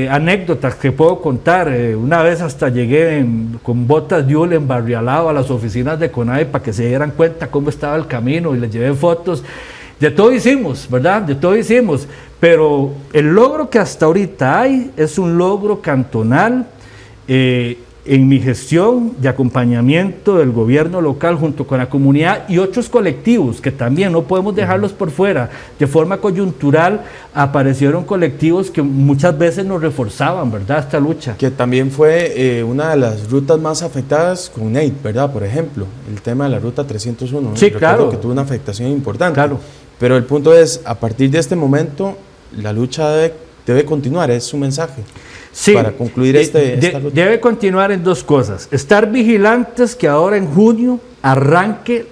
anécdotas que puedo contar. Una vez hasta llegué con botas de hule embarrialado a las oficinas de CONAVI para que se dieran cuenta cómo estaba el camino, y les llevé fotos. De todo hicimos, ¿verdad? De todo hicimos, pero el logro que hasta ahorita hay es un logro cantonal, en mi gestión de acompañamiento del gobierno local junto con la comunidad y otros colectivos que también no podemos dejarlos por fuera. De forma coyuntural aparecieron colectivos que muchas veces nos reforzaban, ¿verdad?, esta lucha. Que también fue una de las rutas más afectadas con NEIT, ¿verdad? Por ejemplo, el tema de la ruta 301. Sí, Recuerdo claro. que tuvo una afectación importante. Claro. Pero el punto es, a partir de este momento, la lucha debe continuar, es su mensaje. Sí, para concluir esta lucha. Debe continuar en dos cosas. Estar vigilantes que ahora en junio arranque,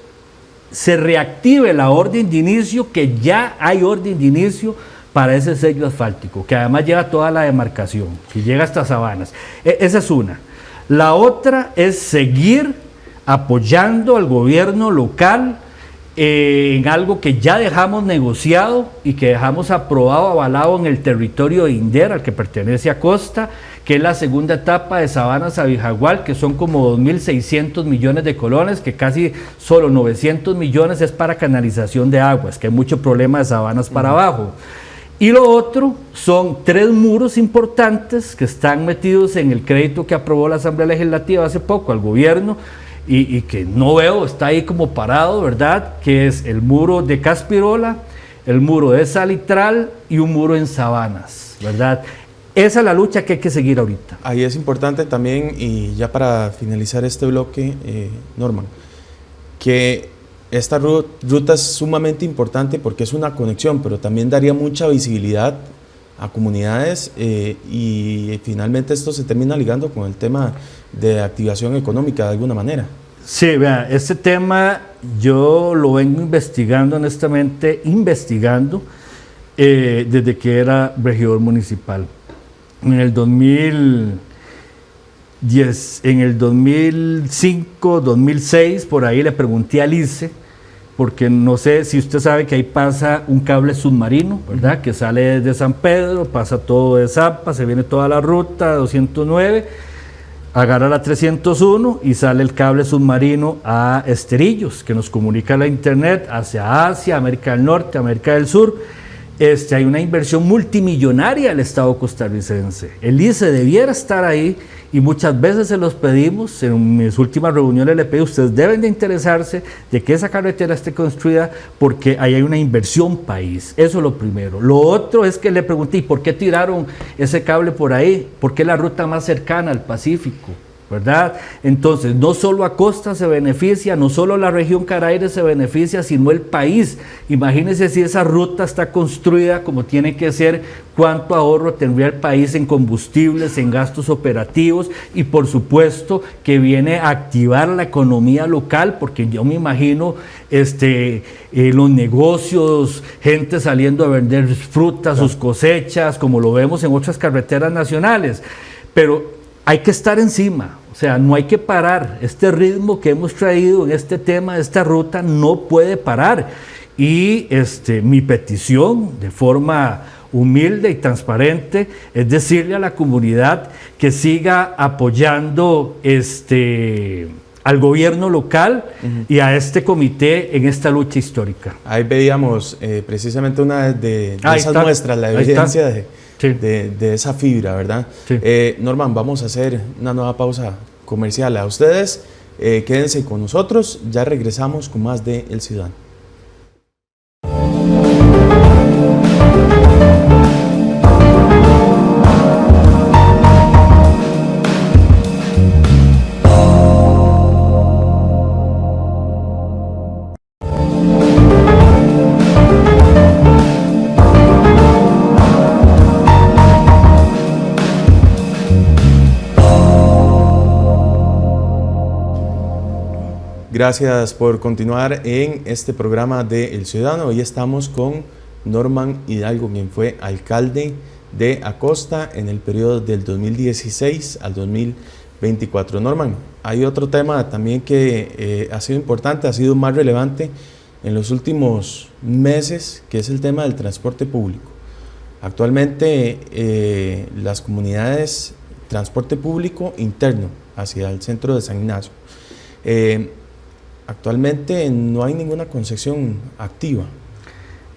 se reactive la orden de inicio, que ya hay orden de inicio para ese sello asfáltico, que además lleva toda la demarcación, que llega hasta Sabanas. Esa es una. La otra es seguir apoyando al gobierno local en algo que ya dejamos negociado y que dejamos aprobado, avalado en el territorio de INDER, al que pertenece a Costa, que es la segunda etapa de Sabanas a Vijagual, que son como 2.600 millones de colones, que casi solo 900 millones es para canalización de aguas, que hay mucho problema de Sabanas para abajo. Y lo otro son 3 muros importantes que están metidos en el crédito que aprobó la Asamblea Legislativa hace poco al gobierno, y que no veo, está ahí como parado, ¿verdad? Que es el muro de Caspirola, el muro de Salitral y un muro en Sabanas, ¿verdad? Esa es la lucha que hay que seguir ahorita. Ahí es importante también, y ya para finalizar este bloque, Norman, que esta ruta es sumamente importante porque es una conexión, pero también daría mucha visibilidad a comunidades y finalmente esto se termina ligando con el tema de activación económica de alguna manera. Sí, vea, este tema yo lo vengo investigando, honestamente, desde que era regidor municipal. En el 2010, en el 2005, 2006, por ahí le pregunté a Alice, porque no sé si usted sabe que ahí pasa un cable submarino, ¿verdad? Que sale desde San Pedro, pasa todo de Zapa, se viene toda la ruta 209, agarra la 301 y sale el cable submarino a Esterillos, que nos comunica la internet hacia Asia, América del Norte, América del Sur. Hay una inversión multimillonaria del Estado costarricense. El ICE debiera estar ahí y muchas veces se los pedimos. En mis últimas reuniones le pedí, ustedes deben de interesarse de que esa carretera esté construida porque ahí hay una inversión país. Eso es lo primero. Lo otro es que le pregunté, ¿y por qué tiraron ese cable por ahí? ¿Por qué la ruta más cercana al Pacífico? ¿Verdad? Entonces, no solo Acosta se beneficia, no solo la región Caraire se beneficia, sino el país. Imagínense si esa ruta está construida como tiene que ser, cuánto ahorro tendría el país en combustibles, en gastos operativos y por supuesto que viene a activar la economía local, porque yo me imagino los negocios, gente saliendo a vender frutas, sus cosechas, como lo vemos en otras carreteras nacionales. Pero hay que estar encima, o sea, no hay que parar. Este ritmo que hemos traído en este tema, esta ruta, no puede parar. Y mi petición, de forma humilde y transparente, es decirle a la comunidad que siga apoyando al gobierno local y a este comité en esta lucha histórica. Ahí veíamos precisamente una de esas muestras, la evidencia de esa fibra, ¿verdad? Sí. Norman, vamos a hacer una nueva pausa comercial. A ustedes, quédense con nosotros, ya regresamos con más de El Ciudadano. Gracias por continuar en este programa de El Ciudadano. Hoy estamos con Norman Hidalgo, quien fue alcalde de Acosta en el periodo del 2016 al 2024. Norman, hay otro tema también que ha sido importante, ha sido más relevante en los últimos meses, que es el tema del transporte público. Actualmente las comunidades, transporte público interno hacia el centro de San Ignacio, actualmente no hay ninguna concesión activa.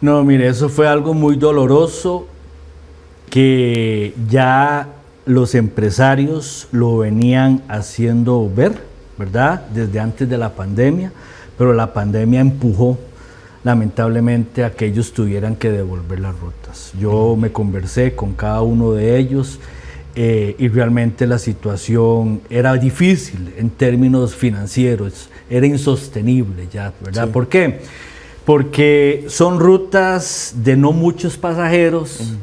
No, mire, eso fue algo muy doloroso que ya los empresarios lo venían haciendo ver, ¿verdad? Desde antes de la pandemia, pero la pandemia empujó lamentablemente a que ellos tuvieran que devolver las rutas. Yo me conversé con cada uno de ellos y realmente la situación era difícil en términos financieros, era insostenible ya, ¿verdad? Sí. ¿Por qué? Porque son rutas de no muchos pasajeros,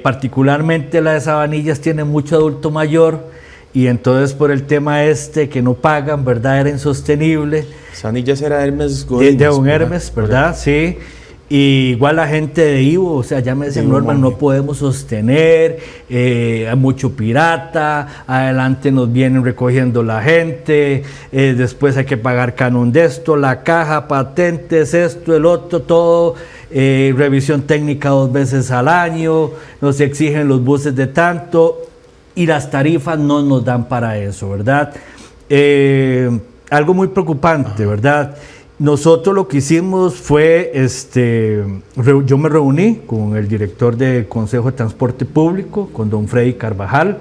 particularmente la de Sabanillas tiene mucho adulto mayor y entonces por el tema que no pagan, ¿verdad? Era insostenible. Sabanillas era Hermes Godínez. De un Hermes, ¿verdad? Sí. Y igual la gente de Ivo, o sea, ya me decían, Norman, no podemos sostener, hay mucho pirata, adelante nos vienen recogiendo la gente, después hay que pagar canon de esto, la caja, patentes, esto, el otro, todo, revisión técnica 2 veces al año, nos exigen los buses de tanto, y las tarifas no nos dan para eso, ¿verdad? Algo muy preocupante, ¿verdad? Nosotros lo que hicimos fue, yo me reuní con el director del Consejo de Transporte Público, con don Freddy Carvajal,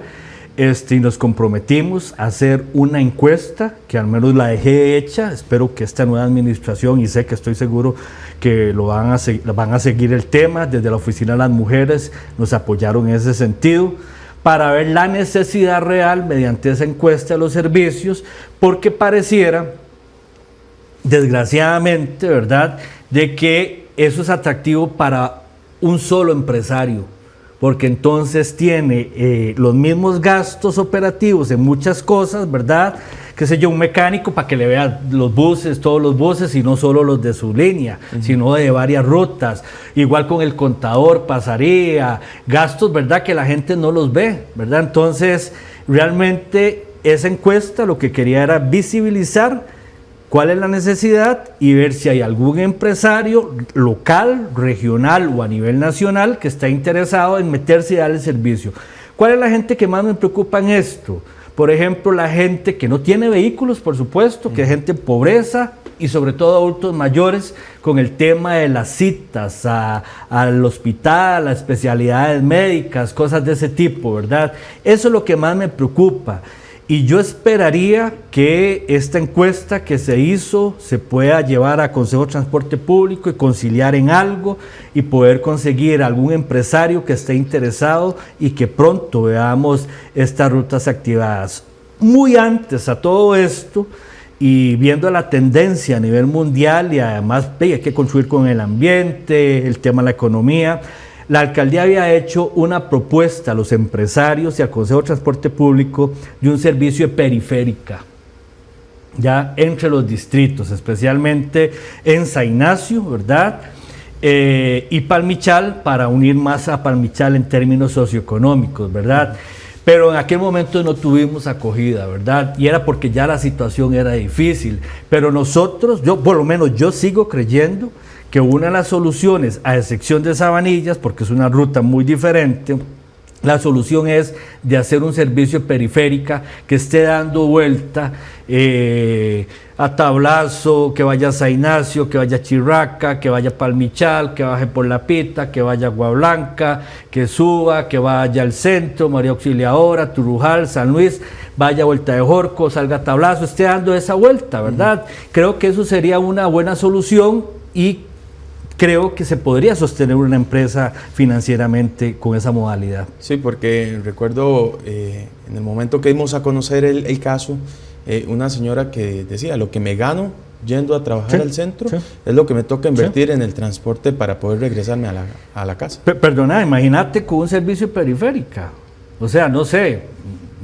y nos comprometimos a hacer una encuesta, que al menos la dejé hecha, espero que esta nueva administración, y sé que estoy seguro que van a seguir el tema, desde la Oficina de las Mujeres nos apoyaron en ese sentido, para ver la necesidad real mediante esa encuesta de los servicios, porque pareciera, desgraciadamente, ¿verdad?, de que eso es atractivo para un solo empresario, porque entonces tiene los mismos gastos operativos en muchas cosas, ¿verdad? Qué sé yo, un mecánico para que le vea los buses, todos los buses, y no solo los de su línea, sino de varias rutas. Igual con el contador pasaría, gastos, ¿verdad?, que la gente no los ve, ¿verdad? Entonces, realmente esa encuesta lo que quería era visibilizar cuál es la necesidad y ver si hay algún empresario local, regional o a nivel nacional que está interesado en meterse y darle servicio. ¿Cuál es la gente que más me preocupa en esto? Por ejemplo, la gente que no tiene vehículos, por supuesto, que es gente en pobreza y sobre todo adultos mayores con el tema de las citas al hospital, a especialidades médicas, cosas de ese tipo, ¿verdad? Eso es lo que más me preocupa. Y yo esperaría que esta encuesta que se hizo se pueda llevar a Consejo de Transporte Público y conciliar en algo y poder conseguir algún empresario que esté interesado y que pronto veamos estas rutas activadas. Muy antes a todo esto y viendo la tendencia a nivel mundial y además hay que construir con el ambiente, el tema de la economía, la alcaldía había hecho una propuesta a los empresarios y al Consejo de Transporte Público de un servicio de periférica, ya entre los distritos, especialmente en San Ignacio, ¿verdad? Y Palmichal, para unir más a Palmichal en términos socioeconómicos, ¿verdad? Pero en aquel momento no tuvimos acogida, ¿verdad? Y era porque ya la situación era difícil. Pero nosotros, por lo menos yo sigo creyendo que una de las soluciones, a excepción de Sabanillas, porque es una ruta muy diferente, la solución es de hacer un servicio periférica que esté dando vuelta a Tablazo, que vaya a San Ignacio, que vaya a Chirraca, que vaya a Palmichal, que baje por La Pita, que vaya a Agua Blanca, que suba, que vaya al centro, María Auxiliadora, Turujal, San Luis, vaya a Vuelta de Jorco, salga a Tablazo, esté dando esa vuelta, ¿verdad? Creo que eso sería una buena solución y creo que se podría sostener una empresa financieramente con esa modalidad. Sí, porque recuerdo en el momento que dimos a conocer el caso, una señora que decía, lo que me gano yendo a trabajar al centro es lo que me toca invertir en el transporte para poder regresarme a la casa. Perdona, imagínate con un servicio periférica, o sea, no sé,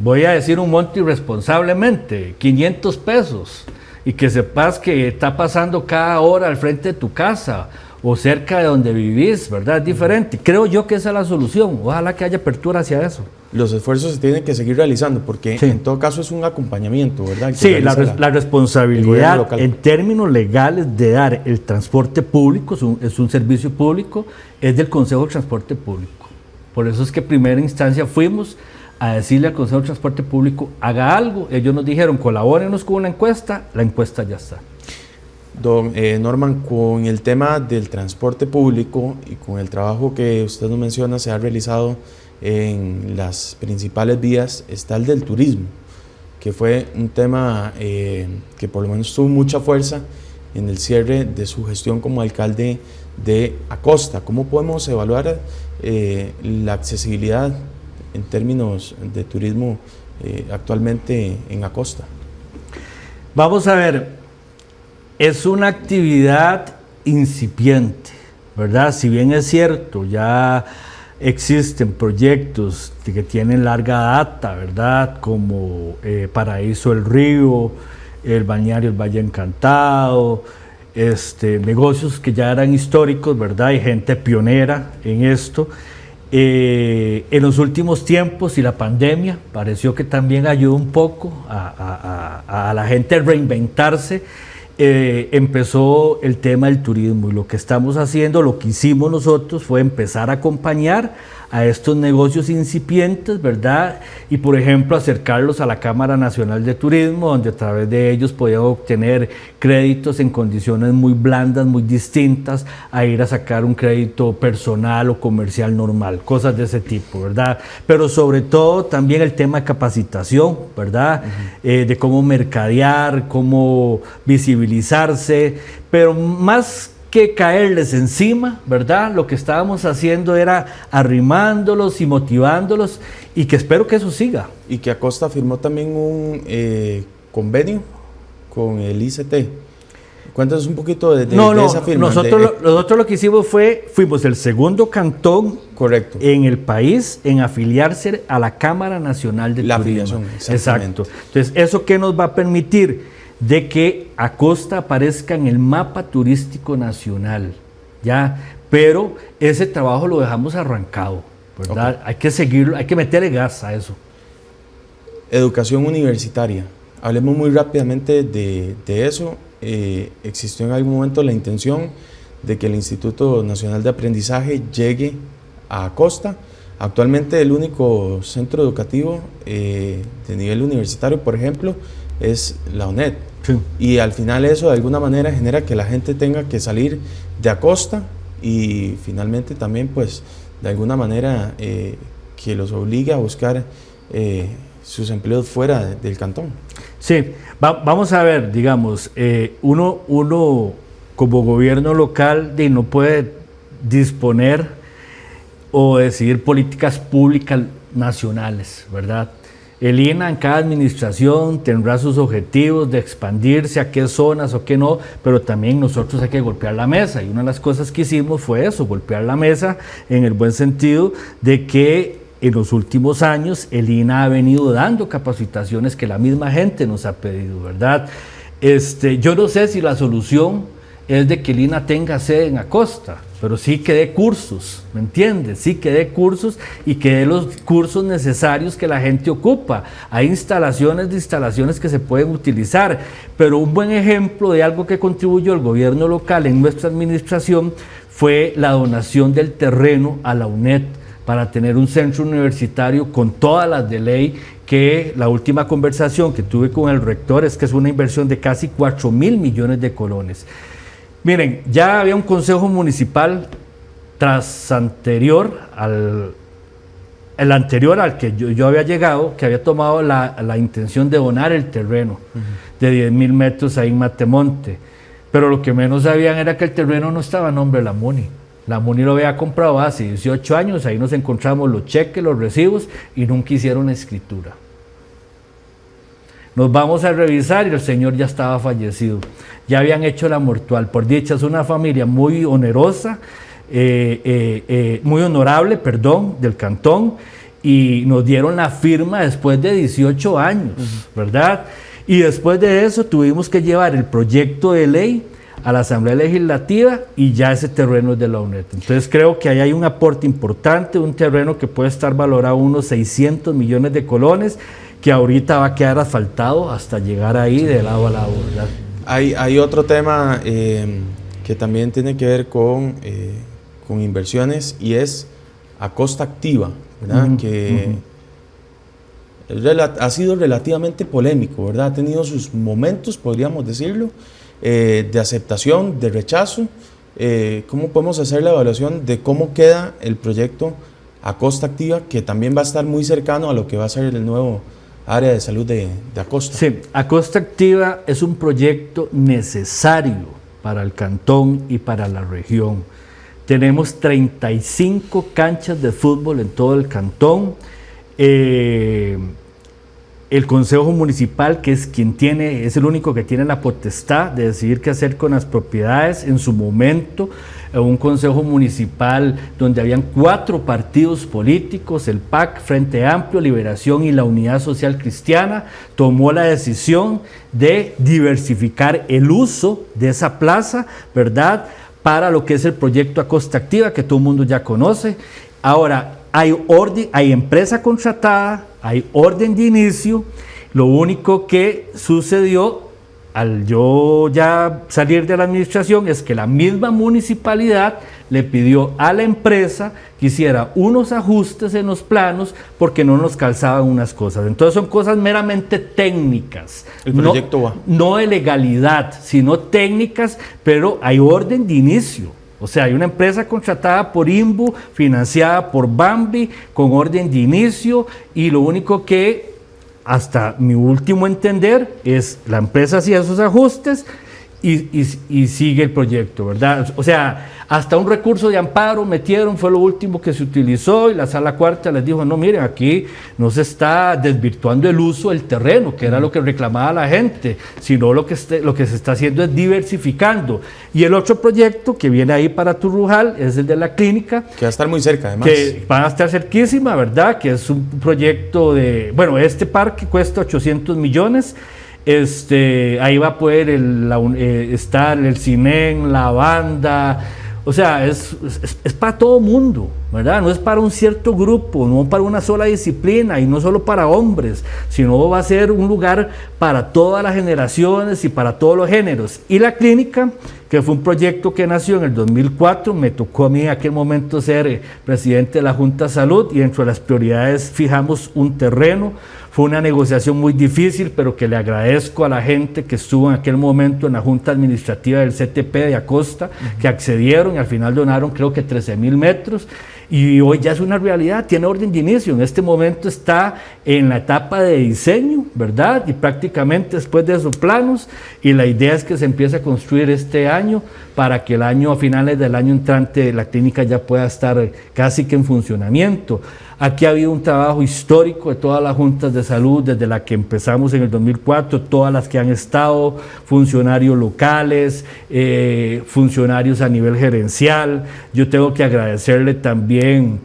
voy a decir un monto irresponsablemente, 500 pesos, y que sepas que está pasando cada hora al frente de tu casa, o cerca de donde vivís, ¿verdad? Es diferente. Creo yo que esa es la solución. Ojalá que haya apertura hacia eso. Los esfuerzos se tienen que seguir realizando porque en todo caso es un acompañamiento, ¿verdad? Sí, la responsabilidad en términos legales de dar el transporte público, es un servicio público, es del Consejo de Transporte Público. Por eso es que en primera instancia fuimos a decirle al Consejo de Transporte Público, haga algo. Ellos nos dijeron, colabórenos con una encuesta, la encuesta ya está. Don Norman, con el tema del transporte público y con el trabajo que usted nos menciona se ha realizado en las principales vías está el del turismo, que fue un tema que por lo menos tuvo mucha fuerza en el cierre de su gestión como alcalde de Acosta. ¿Cómo podemos evaluar la accesibilidad en términos de turismo actualmente en Acosta? Vamos a ver, es una actividad incipiente, ¿verdad? Si bien es cierto, ya existen proyectos que tienen larga data, ¿verdad? Como Paraíso del Río, el balneario El Valle Encantado, negocios que ya eran históricos, ¿verdad? Hay gente pionera en esto. En los últimos tiempos y la pandemia pareció que también ayudó un poco a la gente a reinventarse. Empezó el tema del turismo y lo que estamos haciendo, lo que hicimos nosotros fue empezar a acompañar a estos negocios incipientes, ¿verdad? Y por ejemplo acercarlos a la Cámara Nacional de Turismo, donde a través de ellos podían obtener créditos en condiciones muy blandas, muy distintas a ir a sacar un crédito personal o comercial normal, cosas de ese tipo, ¿verdad? Pero sobre todo también el tema de capacitación, ¿verdad? De cómo mercadear, cómo visibilizarse, pero más que caerles encima, ¿verdad? Lo que estábamos haciendo era arrimándolos y motivándolos y que espero que eso siga. Y que Acosta firmó también un convenio con el ICT. Cuéntanos un poquito de esa firma. Nosotros lo que hicimos fuimos el segundo cantón correcto en el país en afiliarse a la Cámara Nacional de la Turismo. Afiliación, exacto. Entonces, ¿eso qué nos va a permitir? De que Acosta aparezca en el mapa turístico nacional, ¿ya? Pero ese trabajo lo dejamos arrancado, ¿verdad? Okay. Hay que seguirlo, hay que meterle gas a eso. Educación universitaria. Hablemos muy rápidamente de eso. ¿Existió en algún momento la intención de que el Instituto Nacional de Aprendizaje llegue a Acosta? Actualmente el único centro educativo de nivel universitario, por ejemplo, es la UNED. Sí. Y al final eso de alguna manera genera que la gente tenga que salir de Acosta y finalmente también pues de alguna manera que los obligue a buscar sus empleos fuera del cantón. Sí, vamos a ver, digamos, uno como gobierno local no puede disponer o decidir políticas públicas nacionales, ¿verdad? El INAH en cada administración tendrá sus objetivos de expandirse a qué zonas o qué no, pero también nosotros hay que golpear la mesa y una de las cosas que hicimos fue eso, golpear la mesa en el buen sentido de que en los últimos años el INAH ha venido dando capacitaciones que la misma gente nos ha pedido, ¿verdad? Yo no sé si la solución es de que el INAH tenga sede en Acosta, pero sí que dé cursos, ¿me entiendes? Sí que dé cursos y que dé los cursos necesarios que la gente ocupa. Hay instalaciones que se pueden utilizar, pero un buen ejemplo de algo que contribuyó el gobierno local en nuestra administración fue la donación del terreno a la UNED para tener un centro universitario con todas las de ley, que la última conversación que tuve con el rector es que es una inversión de casi 4.000 millones de colones. Miren, ya había un consejo municipal anterior al que yo había llegado, que había tomado la intención de donar el terreno de 10.000 metros ahí en Matemonte, pero lo que menos sabían era que el terreno no estaba a nombre de la MUNI. La MUNI lo había comprado hace 18 años, ahí nos encontramos los cheques, los recibos y nunca hicieron la escritura. Nos vamos a revisar y el señor ya estaba fallecido. Ya habían hecho la mortual. Por dicha, es una familia muy onerosa, muy honorable, del cantón, y nos dieron la firma después de 18 años, ¿verdad? Y después de eso tuvimos que llevar el proyecto de ley a la Asamblea Legislativa y ya ese terreno es de la UNED. Entonces creo que ahí hay un aporte importante, un terreno que puede estar valorado unos 600 millones de colones, que ahorita va a quedar asfaltado hasta llegar ahí de lado a lado, ¿verdad? Hay otro tema que también tiene que ver con inversiones y es Acosta Activa, ¿verdad? Que ha sido relativamente polémico, ¿verdad? Ha tenido sus momentos, podríamos decirlo, de aceptación, de rechazo. ¿Cómo podemos hacer la evaluación de cómo queda el proyecto Acosta Activa, que también va a estar muy cercano a lo que va a ser el nuevo área de salud de Acosta. Sí, Acosta Activa es un proyecto necesario para el cantón y para la región. Tenemos 35 canchas de fútbol en todo el cantón. El Consejo Municipal, que es es el único que tiene la potestad de decidir qué hacer con las propiedades. En su momento, un Consejo Municipal donde habían 4 partidos políticos, el PAC, Frente Amplio, Liberación y la Unidad Social Cristiana, tomó la decisión de diversificar el uso de esa plaza, ¿verdad?, para lo que es el proyecto Acosta Activa, que todo el mundo ya conoce. Ahora, hay empresa contratada, hay orden de inicio. Lo único que sucedió al yo ya salir de la administración es que la misma municipalidad le pidió a la empresa que hiciera unos ajustes en los planos porque no nos calzaban unas cosas. Entonces son cosas meramente técnicas. El proyecto va. No de legalidad, sino técnicas, pero hay orden de inicio. O sea, hay una empresa contratada por INBU, financiada por Bambi, con orden de inicio, y lo único que, hasta mi último entender, es la empresa hacía esos ajustes y sigue el proyecto, ¿verdad? O sea, hasta un recurso de amparo metieron, fue lo último que se utilizó, y la Sala Cuarta les dijo, no, miren, aquí no se está desvirtuando el uso del terreno, que era lo que reclamaba la gente, sino lo que se está haciendo es diversificando. Y el otro proyecto que viene ahí para Turrujal es el de la clínica. Que va a estar muy cerca, además. Que van a estar cerquísima, ¿verdad? Que es un proyecto bueno, este parque cuesta 800 millones. Ahí va a poder estar el Cinen, la banda. O sea, es para todo mundo, ¿verdad? No es para un cierto grupo, no para una sola disciplina y no solo para hombres, sino va a ser un lugar para todas las generaciones y para todos los géneros. Y la clínica, que fue un proyecto que nació en el 2004, me tocó a mí en aquel momento ser presidente de la Junta de Salud y dentro de las prioridades fijamos un terreno. Fue una negociación muy difícil, pero que le agradezco a la gente que estuvo en aquel momento en la Junta Administrativa del CTP de Acosta, que accedieron y al final donaron creo que 13,000 metros. Y hoy ya es una realidad, tiene orden de inicio. En este momento está en la etapa de diseño, ¿verdad? Y prácticamente después de esos planos. Y la idea es que se empiece a construir este año para que a finales del año entrante, la clínica ya pueda estar casi que en funcionamiento. Aquí ha habido un trabajo histórico de todas las juntas de salud, desde la que empezamos en el 2004, todas las que han estado, funcionarios locales, funcionarios a nivel gerencial. Yo tengo que agradecerle también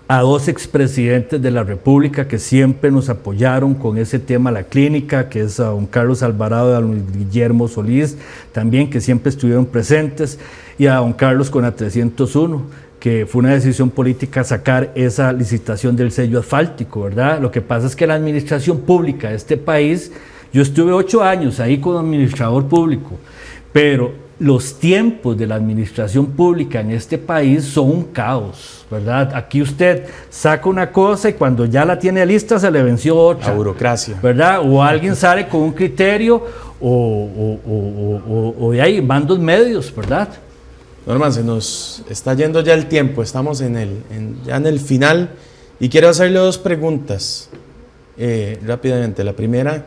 a 2 expresidentes de la República que siempre nos apoyaron con ese tema, la clínica, que es a don Carlos Alvarado y a don Guillermo Solís, también que siempre estuvieron presentes, y a don Carlos con la 301, que fue una decisión política sacar esa licitación del sello asfáltico, ¿verdad? Lo que pasa es que la administración pública de este país, yo estuve 8 años ahí como administrador público, pero los tiempos de la administración pública en este país son un caos, ¿verdad? Aquí usted saca una cosa y cuando ya la tiene lista se le venció otra. La burocracia. ¿Verdad? O alguien sale con un criterio o de ahí van 2 medios, ¿verdad? Norman, se nos está yendo ya el tiempo, estamos ya en el final y quiero hacerle 2 preguntas rápidamente. La primera,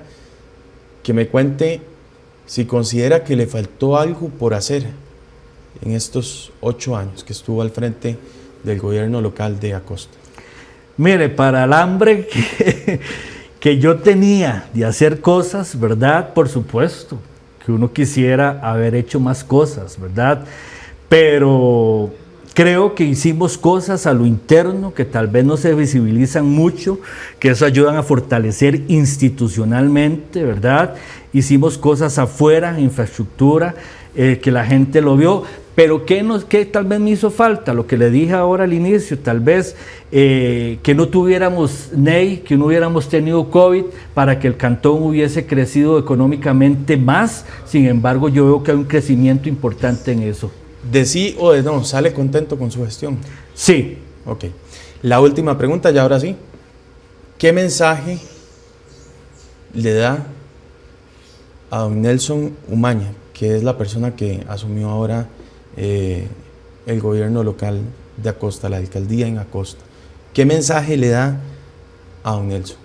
que me cuente si considera que le faltó algo por hacer en estos 8 años que estuvo al frente del gobierno local de Acosta. Mire, para el hambre que yo tenía de hacer cosas, ¿verdad? Por supuesto, que uno quisiera haber hecho más cosas, ¿verdad? Pero creo que hicimos cosas a lo interno que tal vez no se visibilizan mucho, que eso ayudan a fortalecer institucionalmente, ¿verdad? Hicimos cosas afuera, infraestructura, que la gente lo vio, pero ¿qué tal vez me hizo falta? Lo que le dije ahora al inicio, tal vez que no tuviéramos NEI, que no hubiéramos tenido COVID para que el cantón hubiese crecido económicamente más. Sin embargo, yo veo que hay un crecimiento importante en eso. ¿De sí o de no? ¿Sale contento con su gestión? Sí. Ok. La última pregunta, ya ahora sí. ¿Qué mensaje le da a don Nelson Umaña, que es la persona que asumió ahora el gobierno local de Acosta, la alcaldía en Acosta? ¿qué mensaje le da a don Nelson?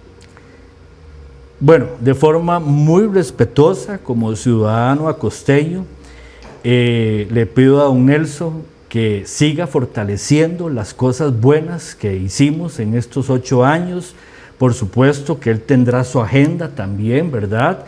Bueno, de forma muy respetuosa, como ciudadano acosteño, le pido a don Nelson que siga fortaleciendo las cosas buenas que hicimos en estos 8 años. Por supuesto que él tendrá su agenda también, ¿verdad?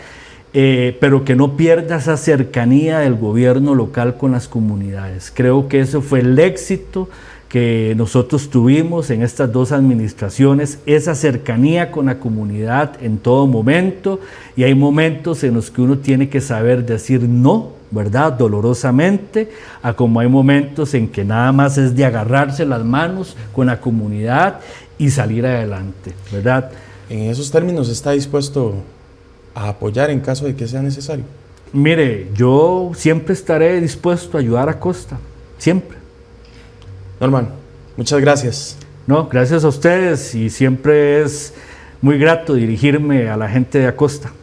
Pero que no pierda esa cercanía del gobierno local con las comunidades. Creo que ese fue el éxito que nosotros tuvimos en estas 2 administraciones, esa cercanía con la comunidad en todo momento, y hay momentos en los que uno tiene que saber decir no, ¿verdad? Dolorosamente, a como hay momentos en que nada más es de agarrarse las manos con la comunidad y salir adelante, ¿verdad? En esos términos, ¿está dispuesto a apoyar en caso de que sea necesario? Mire, yo siempre estaré dispuesto a ayudar a Acosta, siempre. Norman, muchas gracias. No, gracias a ustedes, y siempre es muy grato dirigirme a la gente de Acosta.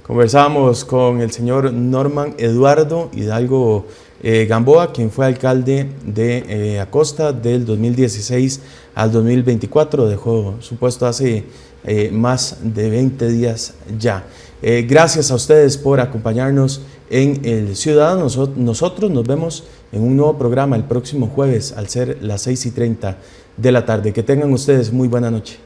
Conversábamos con el señor Norman Eduardo Hidalgo Gamboa, quien fue alcalde de Acosta del 2016 al 2024, dejó su puesto hace más de 20 días ya. Gracias a ustedes por acompañarnos en El Ciudadano. Nosotros nos vemos en un nuevo programa el próximo jueves al ser las 6:30 de la tarde. Que tengan ustedes muy buena noche.